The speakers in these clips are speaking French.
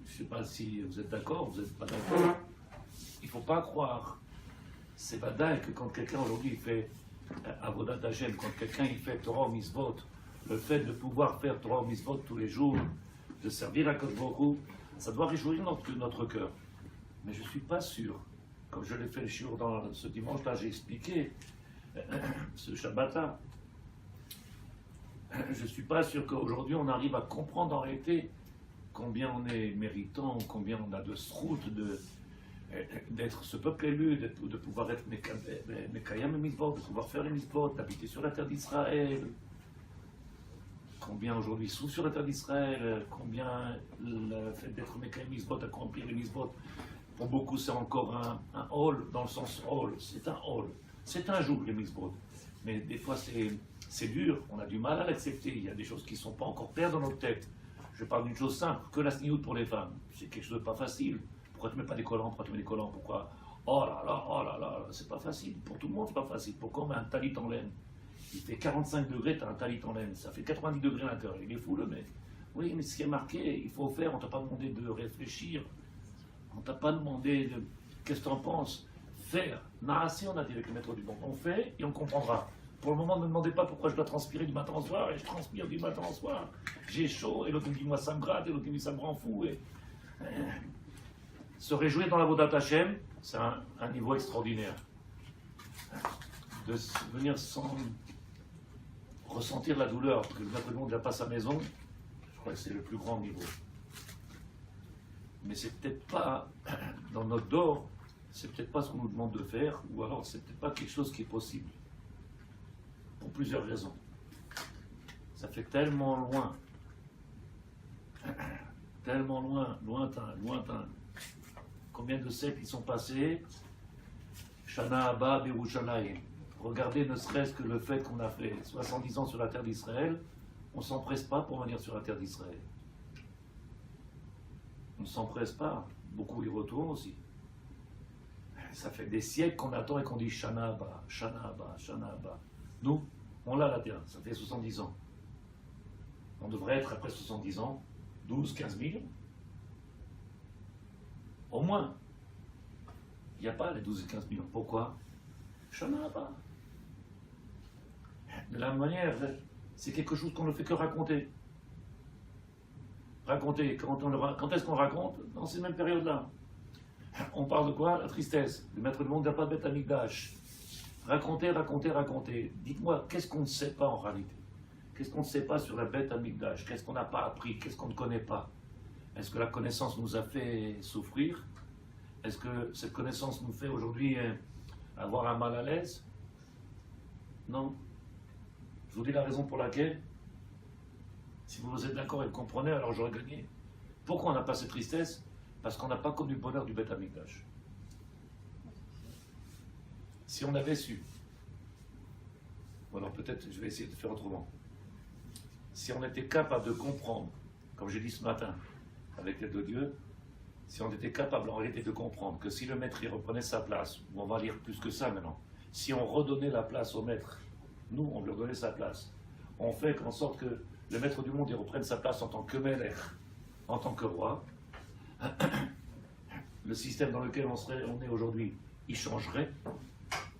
je ne sais pas si vous êtes d'accord, vous n'êtes pas d'accord. Il ne faut pas croire, c'est badaï que quand quelqu'un aujourd'hui fait Avodat Hashem, quand quelqu'un il fait Torah Mitzvot, le fait de pouvoir faire Torah Mitzvot tous les jours, de servir à Kadosh Baruch Hu, ça doit réjouir notre cœur. Mais je ne suis pas sûr, comme je l'ai fait le shiur dans ce dimanche-là, j'ai expliqué ce Shabbat-là, je ne suis pas sûr qu'aujourd'hui on arrive à comprendre en réalité combien on est méritant, combien on a de srout d'être ce peuple élu, de pouvoir être Mekayam et Mitzvot, de pouvoir faire les Mitzvot, d'habiter sur la terre d'Israël. Combien aujourd'hui souffrent sur la terre d'Israël, combien le fait d'être Mekayam Mitzvot, d'accomplir les Mitzvot, pour beaucoup c'est encore un hall, dans le sens hall, c'est un hall. C'est un jour les Mitzvot, mais des fois c'est dur, on a du mal à l'accepter, il y a des choses qui ne sont pas encore claires dans notre tête. Je parle d'une chose simple, que la sniout pour les femmes, c'est quelque chose de pas facile. Pourquoi tu ne mets pas des collants? Pourquoi tu mets des collants? Pourquoi? Oh là là, c'est pas facile. Pour tout le monde, c'est pas facile. Pourquoi on met un talit en laine? Il fait 45 degrés, tu as un talit en laine. Ça fait 90 degrés à l'intérieur. Il est fou le mec. Oui, mais ce qui est marqué, il faut faire. On t'a pas demandé de réfléchir. On t'a pas demandé de... Qu'est-ce que tu en penses? Faire. Naassi, on a dit avec le maître du monde. On fait et on comprendra. Pour le moment, ne me demandez pas pourquoi je dois transpirer du matin au soir, et je transpire du matin au soir. J'ai chaud, et l'autre me dit moi ça me gratte, et l'autre me dit ça me rend fou. Se réjouir dans la Avodat Hashem, c'est un niveau extraordinaire. De venir sans ressentir la douleur, parce que le maître du monde n'a pas sa maison, je crois que c'est le plus grand niveau. Mais c'est peut-être pas, dans notre dor, c'est peut-être pas ce qu'on nous demande de faire, ou alors c'est peut-être pas quelque chose qui est possible. Pour plusieurs raisons. Ça fait tellement loin, lointain. Combien de siècles ils sont passés? Shana Abba Berushalayim. Regardez ne serait-ce que le fait qu'on a fait 70 ans sur la terre d'Israël, on ne s'empresse pas pour venir sur la terre d'Israël. On ne s'empresse pas. Beaucoup y retournent aussi. Ça fait des siècles qu'on attend et qu'on dit Shana Abba, Shana Abba, Shana Abba. Nous, on l'a la terre, ça fait 70 ans. On devrait être après 70 ans, 12-15 millions. Au moins. Il n'y a pas les 12 et 15 millions. Pourquoi? Shana Abba. De la même manière, c'est quelque chose qu'on ne fait que raconter. Raconter, quand est-ce qu'on raconte? Dans ces mêmes périodes-là. On parle de quoi? La tristesse. Le maître du monde n'a pas de bête amigdash. Racontez. Dites-moi, qu'est-ce qu'on ne sait pas en réalité? Qu'est-ce qu'on ne sait pas sur la bête amigdash? Qu'est-ce qu'on n'a pas appris? Qu'est-ce qu'on ne connaît pas? Est-ce que la connaissance nous a fait souffrir? Est-ce que cette connaissance nous fait aujourd'hui avoir un mal à l'aise? Non. Je vous dis la raison pour laquelle. Si vous êtes d'accord et le comprenez, alors j'aurais gagné. Pourquoi on n'a pas cette tristesse? Parce qu'on n'a pas connu le bonheur du Beth Amikdash. Si on avait su, ou alors peut-être je vais essayer de faire autrement, si on était capable de comprendre, comme j'ai dit ce matin, avec l'aide de Dieu, si on était capable en réalité de comprendre que si le maître il reprenait sa place, ou on va lire plus que ça maintenant, si on redonnait la place au maître, nous on lui redonnait sa place, on fait en sorte que le maître du monde il reprenne sa place en tant que maître, en tant que roi, le système dans lequel on est aujourd'hui, il changerait,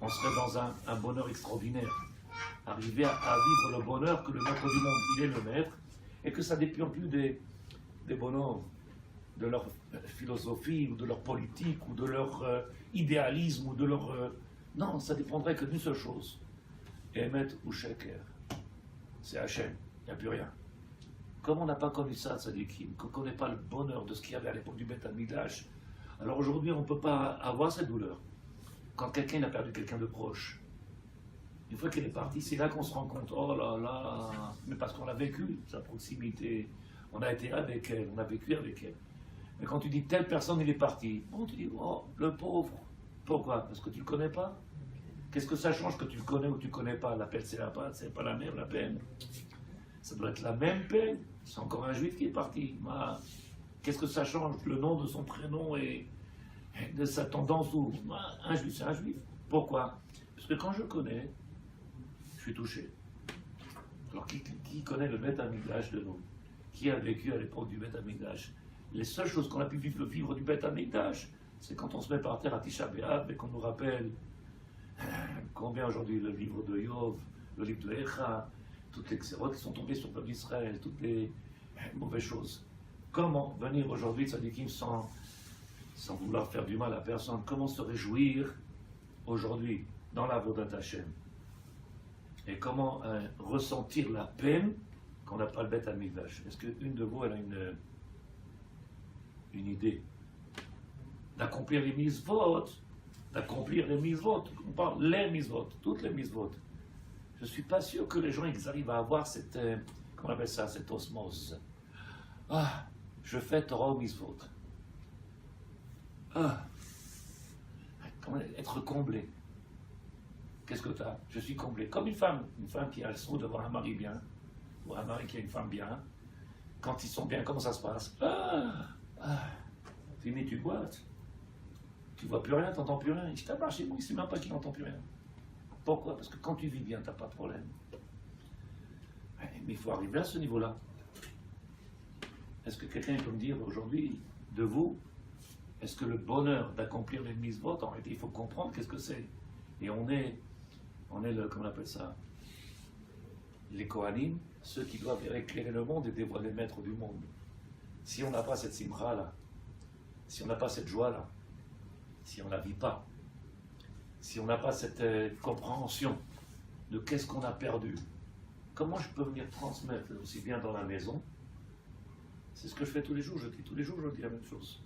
on serait dans un bonheur extraordinaire. Arriver à vivre le bonheur que le maître du monde, il est le maître, et que ça ne dépend plus des bonhommes, de leur philosophie, ou de leur politique, ou de leur idéalisme, ou de leur... Non, ça dépendrait que d'une seule chose. Emet ou Sheker. C'est Hachem, il n'y a plus rien. Comme on n'a pas connu ça, Tzadikim, qu'on ne connaît pas le bonheur de ce qu'il y avait à l'époque du Beth Amikdash, alors aujourd'hui on ne peut pas avoir cette douleur. Quand quelqu'un a perdu quelqu'un de proche, une fois qu'il est parti, c'est là qu'on se rend compte, oh là là, mais parce qu'on a vécu sa proximité, on a été avec elle, on a vécu avec elle. Mais quand tu dis telle personne il est parti, bon tu dis, oh le pauvre, pourquoi? Parce que tu ne le connais pas. Qu'est-ce que ça change que tu le connais ou tu ne connais pas? La peine c'est la pâte, c'est pas la mer, la peine. Ça doit être la même peine. C'est encore un juif qui est parti. Qu'est-ce que ça change? Le nom de son prénom et de sa tendance ou un juif, c'est un juif. Pourquoi? Parce que quand je connais, je suis touché. Alors qui connaît le Beth Amikdash de nous? Qui a vécu à l'époque du Beth Amikdash? les seules choses qu'on a pu vivre du Beth Amikdash, c'est quand on se met par terre à Tisha B'Av et qu'on nous rappelle combien aujourd'hui le livre de Yov, le livre de Echa, toutes les xérotes qui sont tombées sur le peuple d'Israël, toutes les mauvaises choses. Comment venir aujourd'hui, tzadikim, sans vouloir faire du mal à personne, comment se réjouir aujourd'hui dans la Avodat Hashem? Et comment ressentir la peine qu'on n'a pas le Beth Amikdash? Est-ce qu'une de vous, elle a une idée d'accomplir les mitzvot, on parle les mitzvot, toutes les mitzvot. Je ne suis pas sûr que les gens ils arrivent à avoir cette, comment on appelle ça, cette osmose. Ah, je fais Torah ou mitzvot. Ah, être comblé. Qu'est-ce que tu as? Je suis comblé. Comme une femme qui a le soin d'avoir un mari bien, ou un mari qui a une femme bien. Quand ils sont bien, comment ça se passe? Tu mets, tu boites. Tu vois plus rien, tu n'entends plus rien. Il t'abat chez moi, il ne sait même pas qu'il n'entend plus rien. Pourquoi? Parce que quand tu vis bien, tu n'as pas de problème. Mais il faut arriver à ce niveau-là. Est-ce que quelqu'un peut me dire aujourd'hui, de vous, est-ce que le bonheur d'accomplir les mitzvot, en réalité, il faut comprendre qu'est-ce que c'est? Et on est le, comment on appelle ça? Les Kohanim, ceux qui doivent éclairer le monde et dévoiler le maître du monde. Si on n'a pas cette simcha-là, si on n'a pas cette joie-là, si on ne la vit pas, si on n'a pas cette compréhension de qu'est-ce qu'on a perdu, comment je peux venir transmettre aussi bien dans la maison? C'est ce que je fais tous les jours, je dis la même chose.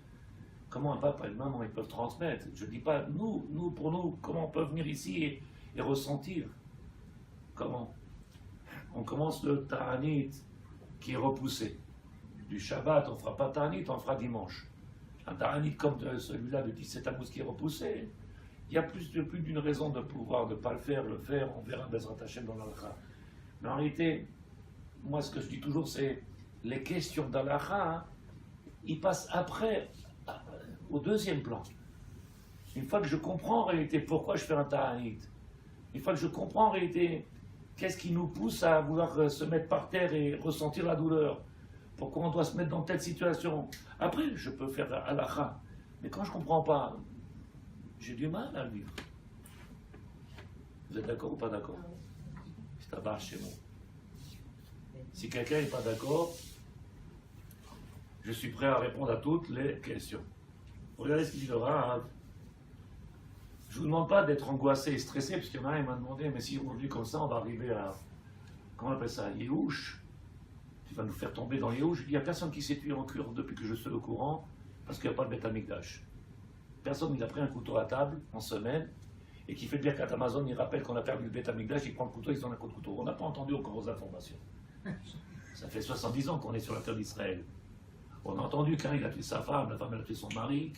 Comment un papa et une maman ils peuvent transmettre? Je ne dis pas pour nous, comment on peut venir ici et ressentir? Comment? On commence le Ta'anit qui est repoussé. Du Shabbat, on ne fera pas Ta'anit, on fera dimanche. Un Ta'anit comme celui-là de 17 Tammuz qui est repoussé, il y a plus d'une raison de pouvoir ne pas le faire, on verra Bezrat Hashem dans l'Alakha. Mais en réalité, moi ce que je dis toujours, c'est les questions d'Alakha, ils passent après, au deuxième plan. Une fois que je comprends en réalité pourquoi je fais un Ta'anit, une fois que je comprends en réalité qu'est-ce qui nous pousse à vouloir se mettre par terre et ressentir la douleur, pourquoi on doit se mettre dans telle situation, après je peux faire halakha. Mais quand je ne comprends pas, j'ai du mal à le vivre. Vous êtes d'accord ou pas d'accord? C'est à barre chez moi. Si quelqu'un n'est pas d'accord, je suis prêt à répondre à toutes les questions. Regardez ce qu'il dit le Rav. Je ne vous demande pas d'être angoissé et stressé, parce qu'il y en a un qui m'a demandé, mais si on vit comme ça, on va arriver à, comment on appelle ça, Yehush. Tu vas nous faire tomber dans Yehush. Il n'y a personne qui s'est tué en cure depuis que je suis au courant, parce qu'il n'y a pas de Beth Amikdash. Personne qui a pris un couteau à table en semaine, et qui fait le Birkat Amazon, il rappelle qu'on a perdu le Beth Amikdash, il prend le couteau, il se donne un coup de couteau. On n'a pas entendu encore aux informations. Ça fait 70 ans qu'on est sur la terre d'Israël. On a entendu quand il a tué sa femme, la femme a tué son mari,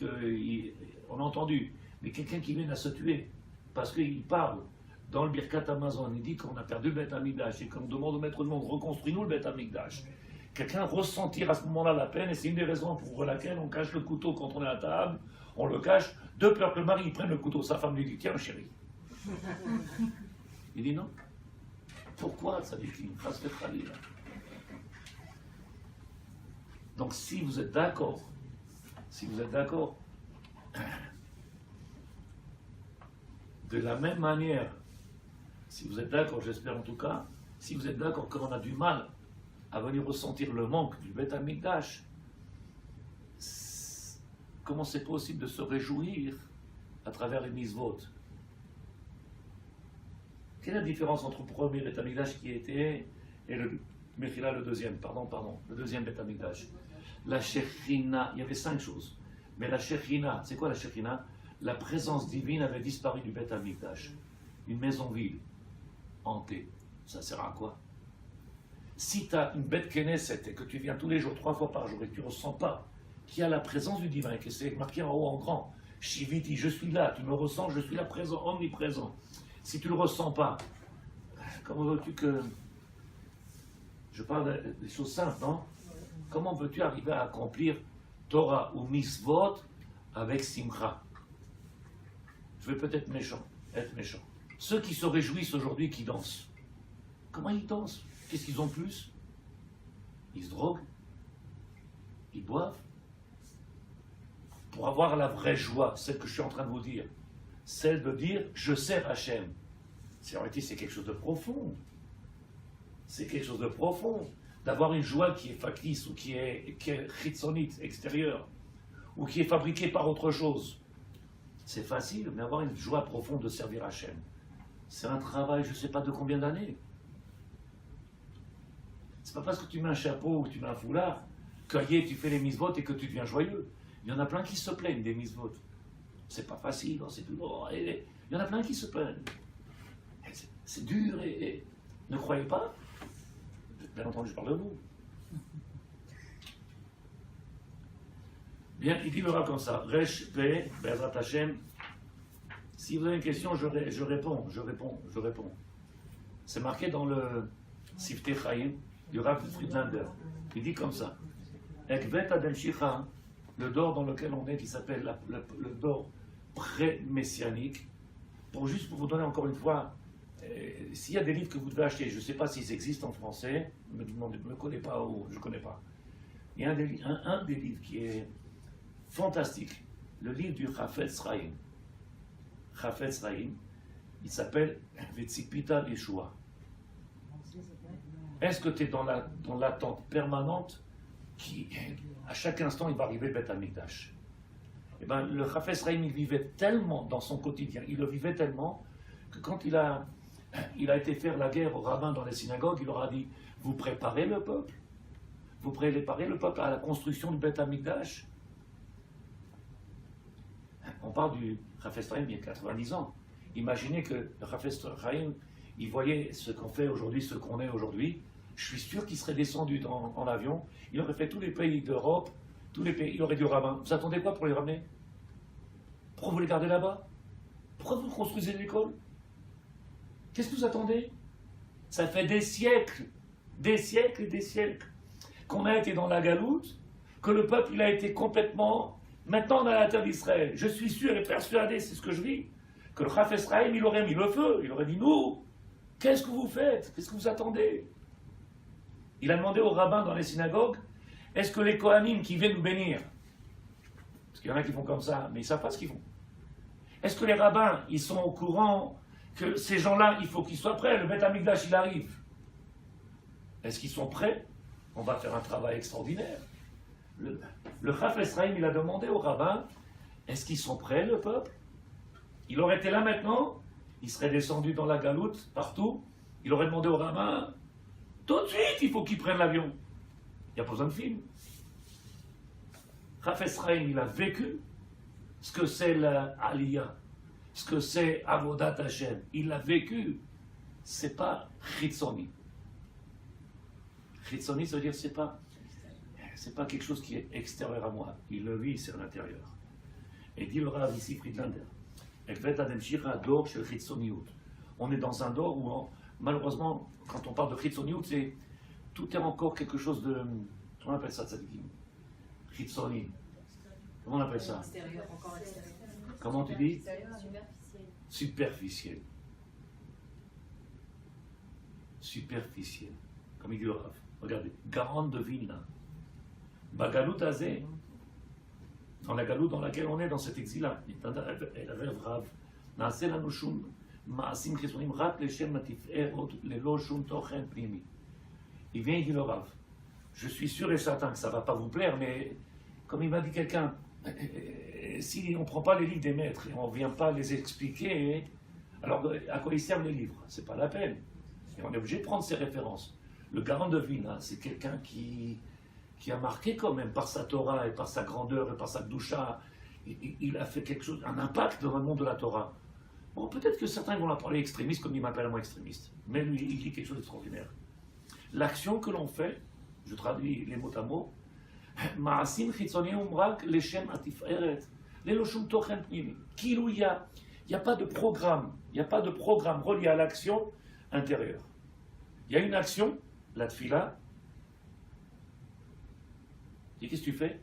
on a entendu. Mais quelqu'un qui vient à se tuer, parce qu'il parle dans le Birkat Amazon, il dit qu'on a perdu le Beth Amikdash et qu'on demande au maître du monde, reconstruis-nous le Beth Amikdash. Quelqu'un ressentir à ce moment-là la peine, et c'est une des raisons pour laquelle on cache le couteau quand on est à table, on le cache, de peur que le mari prenne le couteau. Sa femme lui dit, tiens chéri. Il dit non. Pourquoi ça dit qu'il fasse le khali là? Donc si vous êtes d'accord, de la même manière, si vous êtes d'accord, j'espère en tout cas, si vous êtes d'accord qu'on a du mal à venir ressentir le manque du Beth Amikdash, comment c'est possible de se réjouir à travers les mitzvot? Quelle est la différence entre le premier Beth Amikdash qui était et le Mechila, le deuxième, le deuxième Beth Amikdash? La Shekhinah, il y avait 5 choses. Mais la Shekhinah, c'est quoi la Shekhinah? La présence divine avait disparu du Beth Amikdash. Une maison vide, hantée. Ça sert à quoi? Si tu as une bête Knesset et que tu viens tous les jours, 3 fois par jour, et que tu ne ressens pas qu'il y a la présence du divin, et que c'est marqué en haut en grand, Shiviti, je suis là, tu me ressens, je suis là présent, omniprésent. Si tu ne le ressens pas, comment veux-tu que... Je parle des choses simples, non? Comment veux-tu arriver à accomplir Torah ou Mitzvot avec Simcha? Je vais peut-être être méchant. Ceux qui se réjouissent aujourd'hui, qui dansent, comment ils dansent? Qu'est-ce qu'ils ont de plus? Ils se droguent, ils boivent, pour avoir la vraie joie, celle que je suis en train de vous dire, celle de dire je sers Hachem. En réalité, c'est quelque chose de profond. C'est quelque chose de profond. D'avoir une joie qui est factice ou qui est chitzonite, extérieure, ou qui est fabriquée par autre chose. C'est facile, mais avoir une joie profonde de servir Hachem, c'est un travail, je ne sais pas de combien d'années. C'est pas parce que tu mets un chapeau ou que tu mets un foulard que tu fais les mitzvot et que tu deviens joyeux. Il y en a plein qui se plaignent des mitzvot. C'est pas facile, c'est tout. Il y en a plein qui se plaignent. C'est dur et ne croyez pas. Bien entendu, je parle de vous. Bien, il dit le Rav comme ça. Resh Pe, Be'ezrat Hashem. Si vous avez une question, je réponds. C'est marqué dans le Siftei Chaim du Rav Friedlander. Il dit comme ça. Ekvet Adem Shicha, le dor dans lequel on est, qui s'appelle le dor pré-messianique. Juste pour vous donner encore une fois, s'il y a des livres que vous devez acheter, je ne sais pas s'ils existent en français, ne me connais pas ou je ne connais pas. Il y a un des livres qui est fantastique, le livre du Chafetz Chaim. Chafetz Chaim, il s'appelle Vetzipita Yeshua. Est-ce que tu es dans l'attente permanente qui, à chaque instant, il va arriver Beth Amikdash? Eh bien, le Chafetz Chaim, il vivait tellement dans son quotidien, il le vivait tellement que quand il a été faire la guerre aux rabbins dans les synagogues, il leur a dit, vous préparez le peuple à la construction du Beth Amikdash. On parle du Chafetz Chaim il y a 90 ans. Imaginez que le Chafetz Chaim, il voyait ce qu'on fait aujourd'hui, ce qu'on est aujourd'hui. Je suis sûr qu'il serait descendu en avion, il aurait fait tous les pays d'Europe, tous les pays, il aurait dit aux rabbins, vous attendez quoi pour les ramener? Pourquoi vous les gardez là-bas? Pourquoi vous construisez l'école? Qu'est-ce que vous attendez? Ça fait des siècles et des siècles qu'on a été dans la galoute, que le peuple il a été complètement... Maintenant on a la terre d'Israël. Je suis sûr et persuadé, c'est ce que je vis, que le Chafetz Chaim il aurait mis le feu, il aurait dit nous, qu'est-ce que vous faites? Qu'est-ce que vous attendez? Il a demandé aux rabbins dans les synagogues, est-ce que les Kohanim qui viennent nous bénir, parce qu'il y en a qui font comme ça, mais ils ne savent pas ce qu'ils font, est-ce que les rabbins, ils sont au courant que ces gens-là, il faut qu'ils soient prêts, le Beth Amikdash, il arrive. Est-ce qu'ils sont prêts? On va faire un travail extraordinaire. Le Chafetz Chaim, il a demandé aux rabbins, est-ce qu'ils sont prêts, le peuple? Il aurait été là maintenant, il serait descendu dans la galoute, partout, il aurait demandé aux rabbins, tout de suite, il faut qu'ils prennent l'avion. Il n'y a pas besoin de film. Chafetz Chaim, il a vécu ce que c'est l'Aliyah, ce que c'est Avodat Hashem. Il l'a vécu. C'est pas Chitzoni. Chitzoni, ça veut dire c'est pas quelque chose qui est extérieur à moi. Il le vit, c'est à l'intérieur. Et dit le Rav ici, Friedlander, on est dans un dor où, malheureusement, quand on parle de Chitzoniut, tout est encore quelque chose de... Comment on appelle ça, tzadikim? Chitzoni. Comment on appelle ça? Extérieur, encore extérieur. Comment tu dis? Superficiel. Superficiel. Comme il dit le Rav. Regardez, Gaon de Vilna. Bagalout Azé. Dans la galoute dans laquelle on est, dans cet exil-là. Elle rêve Rav. Naase lanu shum maasim chisonim rak leshem matif'erot lelo shum tochen primi. Il vient, il dit le Rav. Je suis sûr et certain que ça ne va pas vous plaire, mais comme il m'a dit quelqu'un, si on ne prend pas les livres des maîtres et on ne vient pas les expliquer, alors à quoi ils servent les livres? C'est pas la peine. Et on est obligé de prendre ces références. Le Gaon de Vilna, c'est quelqu'un qui a marqué quand même par sa Torah et par sa grandeur et par sa Gdusha. Il a fait quelque chose, un impact dans le monde de la Torah. Bon, peut-être que certains vont l'appeler extrémiste comme il m'appelle moi extrémiste. Mais lui, il dit quelque chose d'extraordinaire. L'action que l'on fait, je traduis les mots à mots, Maasim chitzoniyum rak leshem atiferet, lelo shum tochen pnimi. Qu'il il n'y a pas de programme, relié à l'action intérieure. Il y a une action, la tfila. Et qu'est-ce que tu fais?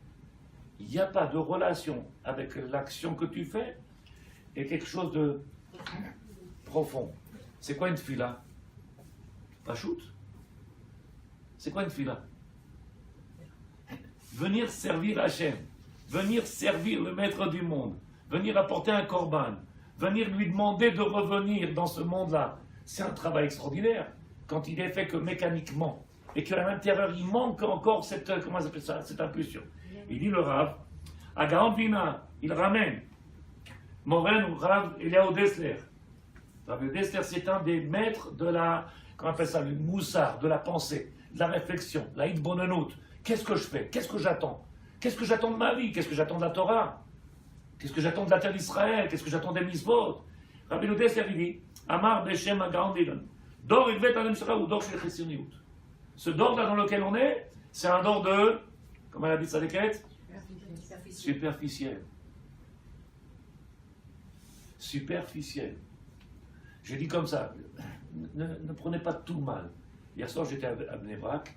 Il n'y a pas de relation avec l'action que tu fais et quelque chose de profond. C'est quoi une tfila? Pas shoot. C'est quoi une tfila? Venir servir Hachem. venir servir le maître du monde, venir apporter un korban, venir lui demander de revenir dans ce monde-là, c'est un travail extraordinaire. Quand il est fait que mécaniquement, et qu'à l'intérieur, il manque encore cette, comment ça s'appelle ça, cette impulsion. Il dit le Rav, à Gaon Vina, il ramène Moren ou Rav Eliaou Dessler. Rav Dessler, c'est un des maîtres de la, comment on appelle ça, le moussard, de la pensée, de la réflexion, la hitbonanout. Qu'est-ce que je fais? Qu'est-ce que j'attends? Qu'est-ce que j'attends de ma vie? Qu'est-ce que j'attends de la Torah? Qu'est-ce que j'attends de la terre d'Israël? Qu'est-ce que j'attends des mitzvot? Rabbi Dessler, il dit, Amar Beshem Gaon Vina. Dor Igvet Alem Shara ou Dor Shel Chessioniout. Ce dor là dans lequel on est, c'est un dor de, comment elle a dit ça, les quêtes? Superficiel. Superficiel. Je dis comme ça, ne prenez pas tout mal. Hier soir, j'étais à Bnei Brak,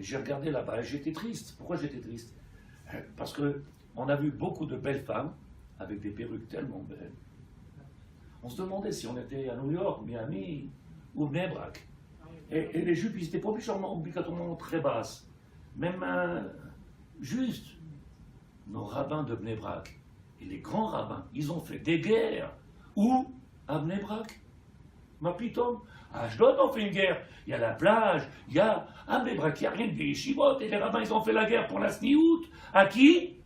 et j'ai regardé là-bas, et j'étais triste. Pourquoi j'étais triste? Parce qu'on a vu beaucoup de belles femmes, avec des perruques tellement belles. On se demandait si on était à New York, Miami, ou Bnei Brak. Et les jupes, ils n'étaient pas obligatoirement très basses. Même juste. Nos rabbins de Bnei Brak, et les grands rabbins, ils ont fait des guerres. Où? À Bnei Brak. Ma pitom. À Ashdod, on fait une guerre. Il y a la plage, il y a à Bnei Brak, il n'y a rien des yeshivot. Et les rabbins, ils ont fait la guerre pour la sniout. À qui?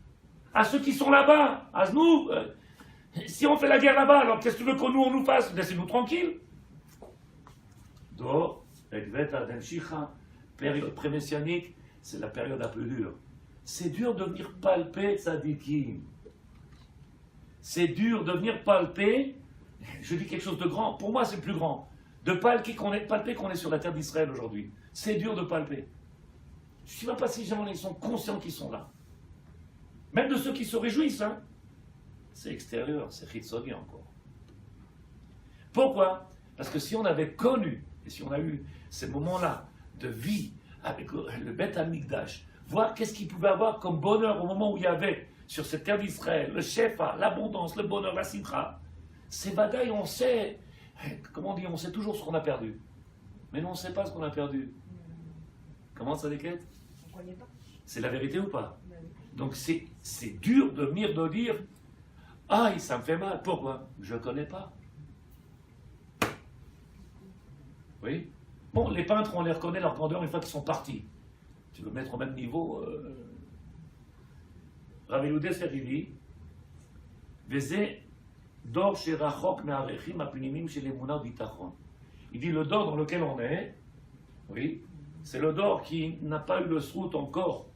À ceux qui sont là-bas. À nous. Si on fait la guerre là-bas, alors qu'est-ce que tu veux qu'on nous fasse? Laissez-nous tranquilles. Dor, Ekvet Adem Shicha, période pré-messianique, c'est la période un peu dure. C'est dur de venir palper tzadikim. C'est dur de venir palper, je dis quelque chose de grand, pour moi c'est le plus grand, de palper qu'on est sur la terre d'Israël aujourd'hui. C'est dur de palper. Je ne sais même pas si les gens ils sont conscients qu'ils sont là. Même de ceux qui se réjouissent, hein. C'est extérieur, c'est chitzoni encore. Pourquoi? Parce que si on avait connu, et si on a eu ces moments-là de vie avec le Beth Amikdash, voir qu'est-ce qu'il pouvait avoir comme bonheur au moment où il y avait sur cette terre d'Israël, le shefa, l'abondance, le bonheur, la simcha. Ces bagailles, on sait, comment on dit, on sait toujours ce qu'on a perdu. Mais nous, on ne sait pas ce qu'on a perdu. Comment ça déquête? On ne connaît pas. C'est la vérité ou pas? Donc c'est dur de venir de dire, ah, ça me fait mal. Pourquoi? Je ne connais pas. Oui. Bon, les peintres, on les reconnaît leur grandeur une fois qu'ils sont partis. Tu veux mettre au même niveau Rabbi Dessler dit Veze dor sherachok me'arechim apnimim shel emunah bitachon. Il dit le dor dans lequel on est, oui, c'est le dor qui n'a pas eu le srout encore.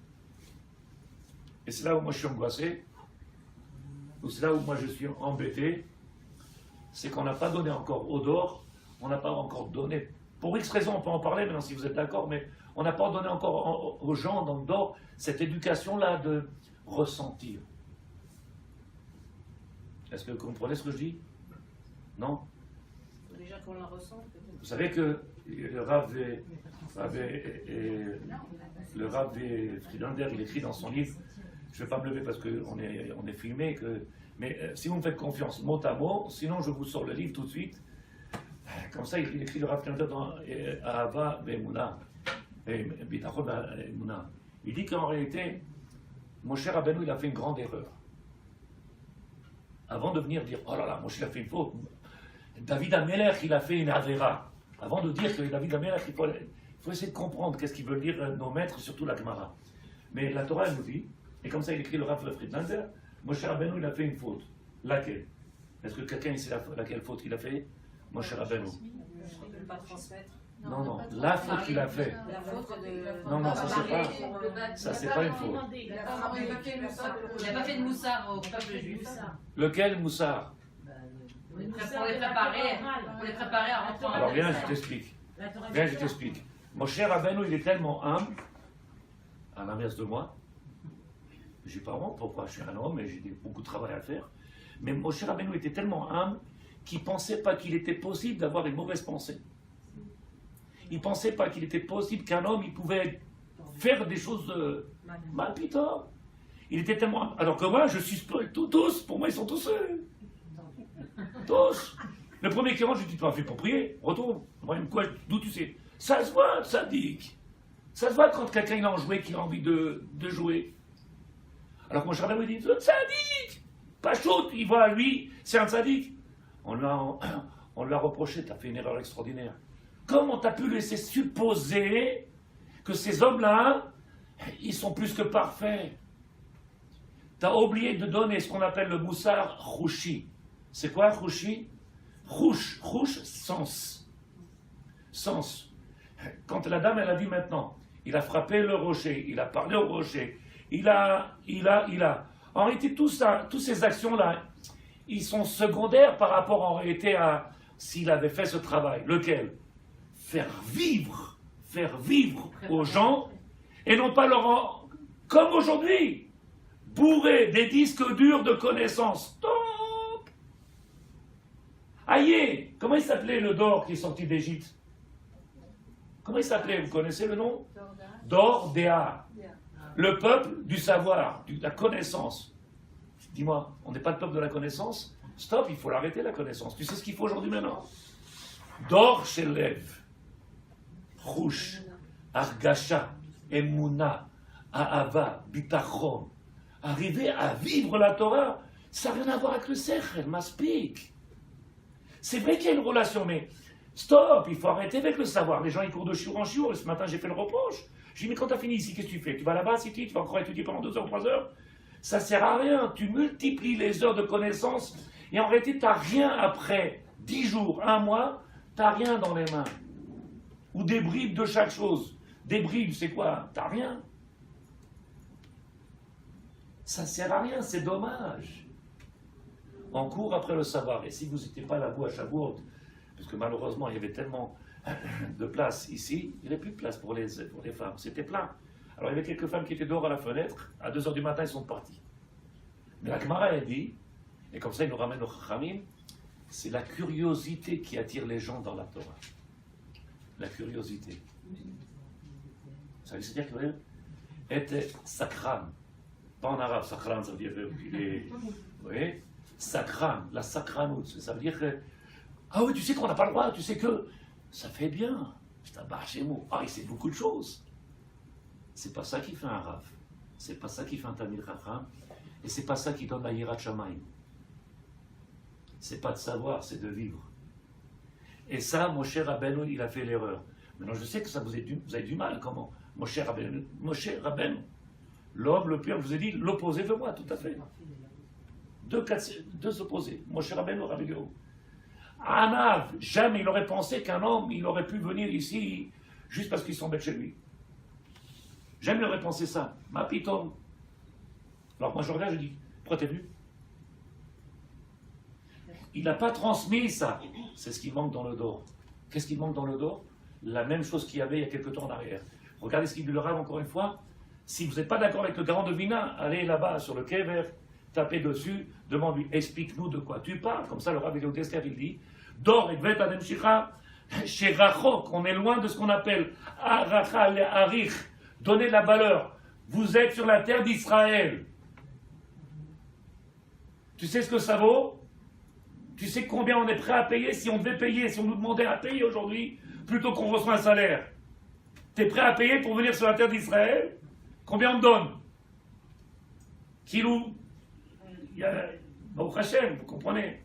Et c'est là où moi je suis angoissé, ou c'est là où moi je suis embêté, c'est qu'on n'a pas donné encore au dor, on n'a pas encore donné. Pour X raisons, on peut en parler maintenant si vous êtes d'accord, mais on n'a pas donné encore aux gens dans le dor cette éducation-là de ressentir. Est-ce que vous comprenez ce que je dis? Non? Déjà qu'on la ressent, peut-être. Vous savez que le Rav Friedlander, il écrit dans son livre, je ne vais pas me lever parce qu'on est filmé, mais si vous me faites confiance mot à mot, sinon je vous sors le livre tout de suite. Comme ça, il écrit le Rav Friedlander dans Ahava Be'emunah. Il dit qu'en réalité, Moshe Rabbeinu, il a fait une grande erreur. Avant de venir dire, oh là là, Moshe a fait une faute, David Amelech, il a fait une avéra. Avant de dire que David Amelech, il faut essayer de comprendre qu'est-ce qu'ils veulent dire nos maîtres, surtout la Gemara. Mais la Torah, elle nous dit, et comme ça il écrit le Rav Friedlander, Moshe Rabbeinu, il a fait une faute. Laquelle? Est-ce que quelqu'un sait laquelle faute il a fait? Moshe Rabbeinu. Ne pas transmettre. Non, la faute qu'il a fait. La faute de... Non, ça c'est pas une faute. Il n'a pas fait de moussard au peuple juif. Lequel moussard? Pour les préparer à rentrer en... Alors viens, je t'explique. Moshe Rabbeinu, il est tellement humble, à l'inverse de moi. Je n'ai pas honte, pourquoi? Je suis un homme et j'ai beaucoup de travail à faire. Mais Moshe Rabbeinu était tellement humble qu'il ne pensait pas qu'il était possible d'avoir une mauvaise pensée. Il ne pensait pas qu'il était possible qu'un homme il pouvait faire des choses mal pitores. Il était tellement... Alors que moi, je suis tous, pour moi, ils sont tous... tous. Le premier qui rentre, je dis, tu m'as fait pour prier, retourne. Quoi, d'où tu sais? Ça se voit, sadique. Ça se voit quand quelqu'un il a enjoué, qu'il a envie de jouer. Alors que Moshe Rabbeinu dit, c'est un tzaddik, pas shoot, il voit lui, c'est un tzaddik. On lui a reproché, tu as fait une erreur extraordinaire. Comment tu as pu laisser supposer que ces hommes-là, ils sont plus que parfaits? Tu as oublié de donner ce qu'on appelle le moussar chouchi. C'est quoi chouchi? Chouch, sens. Sens. Quand la dame, elle a dit maintenant, il a frappé le rocher, il a parlé au rocher, il a. En réalité, tout ça, toutes ces actions-là, ils sont secondaires par rapport en réalité à s'il avait fait ce travail. Lequel? Faire vivre aux gens, et non pas leur, comme aujourd'hui, bourrer des disques durs de connaissances. Stop! Aïe! Comment il s'appelait le Dor qui est sorti d'Égypte? Comment il s'appelait? Vous connaissez le nom? Dor Déa. Le peuple du savoir, de la connaissance. Dis-moi, on n'est pas le peuple de la connaissance? Stop, il faut l'arrêter la connaissance. Tu sais ce qu'il faut aujourd'hui maintenant? Dor Shelev, Rouch, Argasha, Emouna, Ahava, Bitachon. Arriver à vivre la Torah, ça n'a rien à voir avec le sechel, maspik. C'est vrai qu'il y a une relation, mais stop, il faut arrêter avec le savoir. Les gens, ils courent de chiour en chiour. Ce matin, j'ai fait le reproche. J'ai dit, mais quand tu as fini ici, qu'est-ce que tu fais? Tu vas là-bas, tu vas encore étudier pendant 2 heures, 3 heures? Ça ne sert à rien. Tu multiplies les heures de connaissances et en réalité, tu n'as rien après 10 jours, 1 mois, tu n'as rien dans les mains. Ou des bribes de chaque chose. Des bribes, c'est quoi? Tu n'as rien. Ça ne sert à rien, c'est dommage. On court après le savoir. Et si vous n'étiez pas là, vous, à Shavuot, parce que malheureusement, il y avait tellement de place ici, il n'y avait plus de place pour les femmes. C'était plein. Alors, il y avait quelques femmes qui étaient dehors à la fenêtre. À 2 heures du matin, ils sont partis. Mais la Gemara a dit, et comme ça, il nous ramène au Chachamim, c'est la curiosité qui attire les gens dans la Torah. La curiosité. Ça veut dire que était sakran. Pas en arabe, sakran, ça veut dire qu'il est. Vous voyez? Sakran, la sakranout. Ça veut dire que. Ah oui, tu sais qu'on n'a pas le droit, tu sais que. Ça fait bien. C'est un bar chez moi. Ah, il sait beaucoup de choses. C'est pas ça qui fait un Rav. C'est pas ça qui fait un Tamil Chacham. Et c'est pas ça qui donne la Yirat Shamayim. C'est pas de savoir, c'est de vivre. Et ça, Moshe Rabbeinu, il a fait l'erreur. Maintenant, je sais que ça vous avez du mal. Comment? Moshe Rabbeinu, l'homme le pur, je vous ai dit l'opposé de moi, tout à fait. Deux opposés. Moshe Rabbeinu, Rabbi Gero. Anav, jamais il aurait pensé qu'un homme, il aurait pu venir ici juste parce qu'ils sont bêtes chez lui. Jamais il aurait pensé ça. Ma piton. Alors moi je regarde, je dis, pourquoi t'es venu? Il n'a pas transmis ça. C'est ce qui manque dans le Dor. Qu'est-ce qui manque dans le Dor? La même chose qu'il y avait il y a quelque temps en arrière. Regardez ce qu'il dit le Rav encore une fois. Si vous n'êtes pas d'accord avec le grand devina, allez là-bas sur le kever, tapez dessus, demande-lui, explique-nous de quoi tu parles. Comme ça, le Rav il dit, Dor et Gvet Adem Shicha, chez Rachok, on est loin de ce qu'on appelle Aracha le Arich, donner de la valeur. Vous êtes sur la terre d'Israël. Tu sais ce que ça vaut? Tu sais combien on est prêt à payer si on devait payer, si on nous demandait à payer aujourd'hui, plutôt qu'on reçoit un salaire? Tu es prêt à payer pour venir sur la terre d'Israël? Combien on te donne? Kilou? Il y a Baruch Hashem, vous comprenez?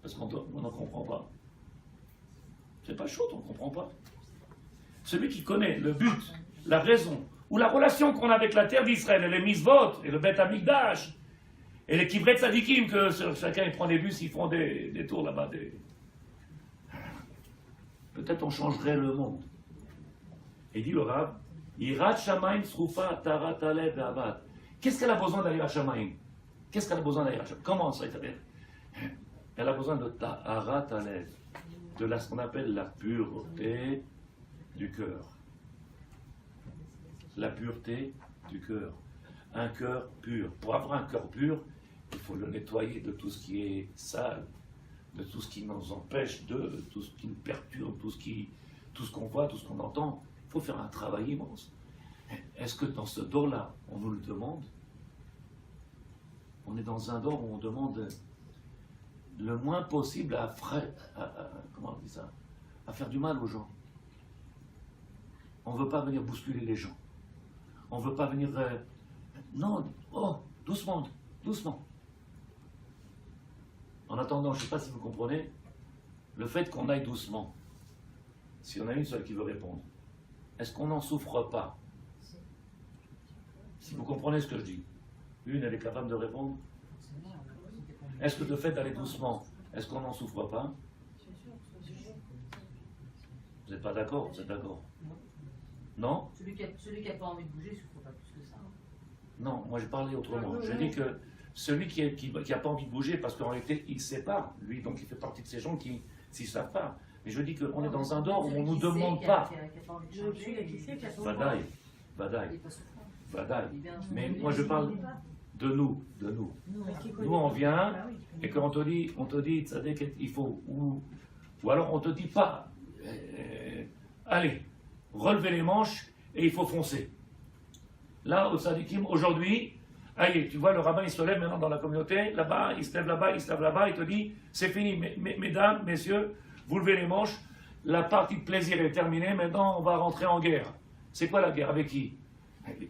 Parce qu'on n'en comprend pas. C'est pas chaud, on ne comprend pas. Celui qui connaît le but, la raison, ou la relation qu'on a avec la terre d'Israël, et les Misvot, et le Beth Amikdash, et les Kivret Tzadikim, que chacun il prend des bus, ils font des tours là-bas. Peut-être on changerait le monde. Et dit le Rav, Yirat Shamayim Srufa Tarat Alev Avat. Qu'est-ce qu'elle a besoin d'aller à Shamayim? Qu'est-ce qu'elle a besoin d'aller à Shamayim? Comment ça s'appelle? Elle a besoin de Tarat Alev, de ce qu'on appelle la pureté du cœur. La pureté du cœur. Un cœur pur. Pour avoir un cœur pur, il faut le nettoyer de tout ce qui est sale, de tout ce qui nous empêche de tout ce qui nous perturbe, tout ce qu'on voit, tout ce qu'on entend. Il faut faire un travail immense. Est-ce que dans ce dos-là, on nous le demande? On est dans un dos où on demande le moins possible comment on dit ça? À faire du mal aux gens. On ne veut pas venir bousculer les gens. On ne veut pas venir Non, oh, doucement, doucement. En attendant, je ne sais pas si vous comprenez, le fait qu'on aille doucement, si on a une seule qui veut répondre, est-ce qu'on n'en souffre pas? Si vous comprenez ce que je dis, une, elle est capable de répondre. Est-ce que le fait d'aller doucement, est-ce qu'on n'en souffre pas? Vous n'êtes pas d'accord? Vous êtes d'accord? Non? Celui qui n'a pas envie de bouger ne souffre pas plus que ça. Non, moi j'ai parlé autrement. Je dis que celui qui a pas envie de bouger, parce qu'en réalité, il ne sait pas, lui, donc il fait partie de ces gens qui ne savent pas. Mais je dis qu'on est dans un dehors où on ne nous demande pas. Vadaï, vadaï, vadaï. Mais moi je parle de nous, de nous. Nous on vient, et quand on te dit, tzaddik, il faut, ou alors on te dit pas, allez, relevez les manches et il faut foncer. Là, au tzaddikim, aujourd'hui, allez, tu vois, le rabbin il se lève maintenant dans la communauté, là-bas, il se lève là-bas, il se lève là-bas, il te dit, c'est fini, mesdames, messieurs, vous levez les manches, la partie de plaisir est terminée, maintenant on va rentrer en guerre. C'est quoi la guerre? Avec qui?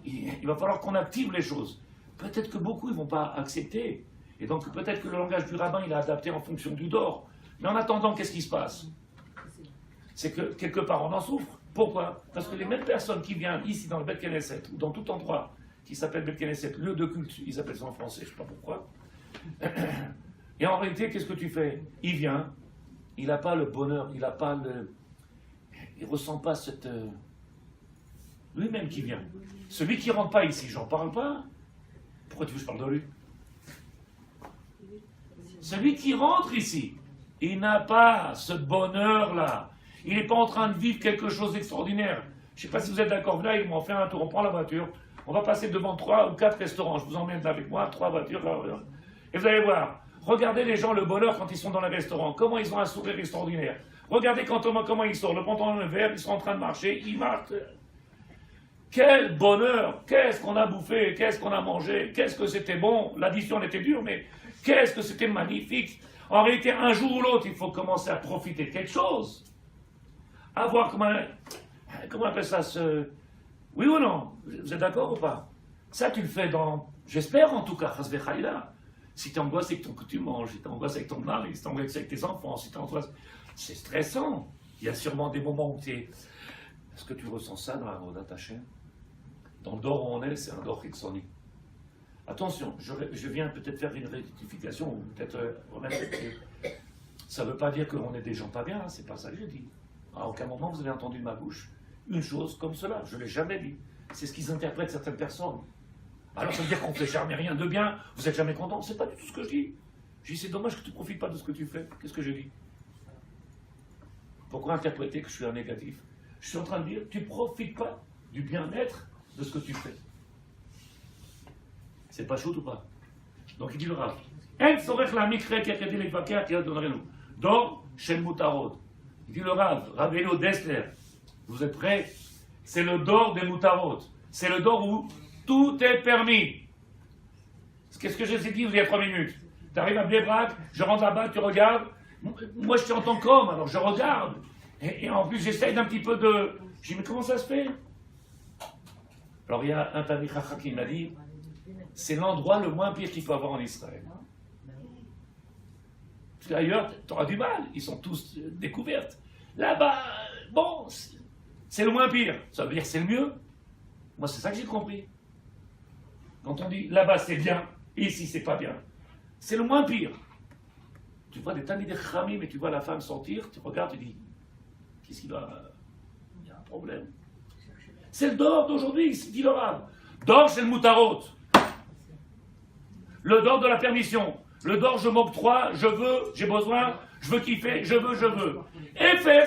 Il va falloir qu'on active les choses. Peut-être que beaucoup ne vont pas accepter. Et donc peut-être que le langage du rabbin, il est adapté en fonction du dehors. Mais en attendant, qu'est-ce qui se passe? C'est que quelque part, on en souffre. Pourquoi? Parce que les mêmes personnes qui viennent ici dans le Bet Knesset, ou dans tout endroit qui s'appelle Bet Knesset, lieu de culte, ils appellent ça en français, je ne sais pas pourquoi. Et en réalité, qu'est-ce que tu fais? Il vient, il n'a pas le bonheur, il ne ressent pas cette... Lui-même qui vient. Celui qui ne rentre pas ici, j'en parle pas. Pourquoi tu veux que je parle de lui? Celui qui rentre ici, il n'a pas ce bonheur-là. Il n'est pas en train de vivre quelque chose d'extraordinaire. Je ne sais pas si vous êtes d'accord. Là, ils m'ont fait un tour. On prend la voiture. On va passer devant 3 ou 4 restaurants. Je vous emmène avec moi, 3 voitures. Là. Et vous allez voir. Regardez les gens, le bonheur quand ils sont dans les restaurants. Comment ils ont un sourire extraordinaire. Regardez comment ils sortent. Le pantalon le vert, ils sont en train de marcher. Ils marchent. Quel bonheur! Qu'est-ce qu'on a bouffé? Qu'est-ce qu'on a mangé? Qu'est-ce que c'était bon? L'addition elle était dure, mais qu'est-ce que c'était magnifique! En réalité, un jour ou l'autre, il faut commencer à profiter de quelque chose. Avoir comment on appelle ça, oui ou non? Vous êtes d'accord ou pas? Ça, tu le fais dans... J'espère en tout cas, si tu es angoissé avec que tu manges, si tu es angoissé avec ton mari, si tu es angoissé avec tes enfants, si tu es angoissé... C'est stressant. Il y a sûrement des moments où tu es... Est-ce que tu ressens ça dans la Avodat Hashem? Dans le dehors où on est, c'est un dehors Hitzoni. Attention, je viens peut-être faire une rectification, ou peut-être remettre... Ça ne veut pas dire qu'on est des gens pas bien, hein, c'est pas ça que j'ai dit. À aucun moment vous avez entendu de ma bouche une chose comme cela, je ne l'ai jamais dit. C'est ce qu'ils interprètent certaines personnes. Alors ça veut dire qu'on ne fait jamais rien de bien, vous n'êtes jamais content, c'est pas du tout ce que je dis. Je dis c'est dommage que tu ne profites pas de ce que tu fais. Qu'est-ce que j'ai dit? Pourquoi interpréter que je suis un négatif? Je suis en train de dire, tu ne profites pas du bien-être de ce que tu fais. C'est pas chaud ou pas? Donc il dit le Rav. Dor shel mutarot. Il dit le Rav, Ravelo Dessler. Vous êtes prêts? C'est le dor des mutarot. C'est le dor où tout est permis. Qu'est-ce que je vous ai dit il y a 3 minutes? Tu arrives à Blébrac, je rentre là-bas, tu regardes. Moi je suis en tant qu'homme, alors je regarde. Et en plus, j'essaye d'un petit peu de... Je dis, mais comment ça se fait? Alors, il y a un Tami Chacham qui m'a dit, c'est l'endroit le moins pire qu'il faut avoir en Israël. Parce qu'ailleurs, tu auras du mal. Ils sont tous découvertes. Là-bas, bon, c'est le moins pire. Ça veut dire que c'est le mieux. Moi, c'est ça que j'ai compris. Quand on dit, là-bas, c'est bien, et ici, c'est pas bien. C'est le moins pire. Tu vois des Tami Chachamim, mais tu vois la femme sortir, tu regardes, tu dis... Qu'est-ce qu'il va... Il y a un problème. C'est le dehors d'aujourd'hui, dit le Rav. Dehors, c'est le mutarot. Le dehors de la permission. Le dehors, je m'octroie, je veux, j'ai besoin, je veux kiffer, je veux. Efer,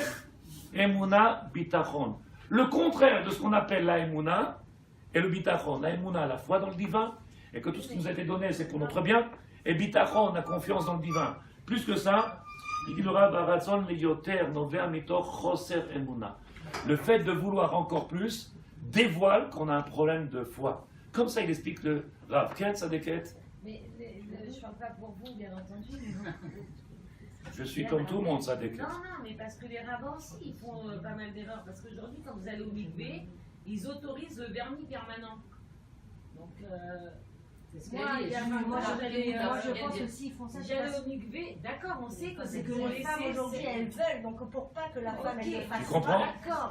emuna, bitachon. Le contraire de ce qu'on appelle la emuna et le bitachon. La emuna, la foi dans le divin, et que tout ce qui nous a été donné, c'est pour notre bien. Et bitachon, la confiance dans le divin. Plus que ça, il dit le Rav, le fait de vouloir encore plus dévoile qu'on a un problème de foi. Comme ça, il explique le Rav. Mais je ne parle pas pour vous, bien entendu. Je suis comme tout le monde, ça déclare. Non, mais parce que les rabbins aussi, ils font pas mal d'erreurs. Parce qu'aujourd'hui, quand vous allez au mikvé, ils autorisent le vernis permanent. Donc, c'est ce qu'elle dit. Moi, je pense aussi, ils font ça. J'allais au mikvé, d'accord, on sait que c'est que les femmes aujourd'hui, elles veulent, donc pour pas que la femme, elle ne fasse tu comprends?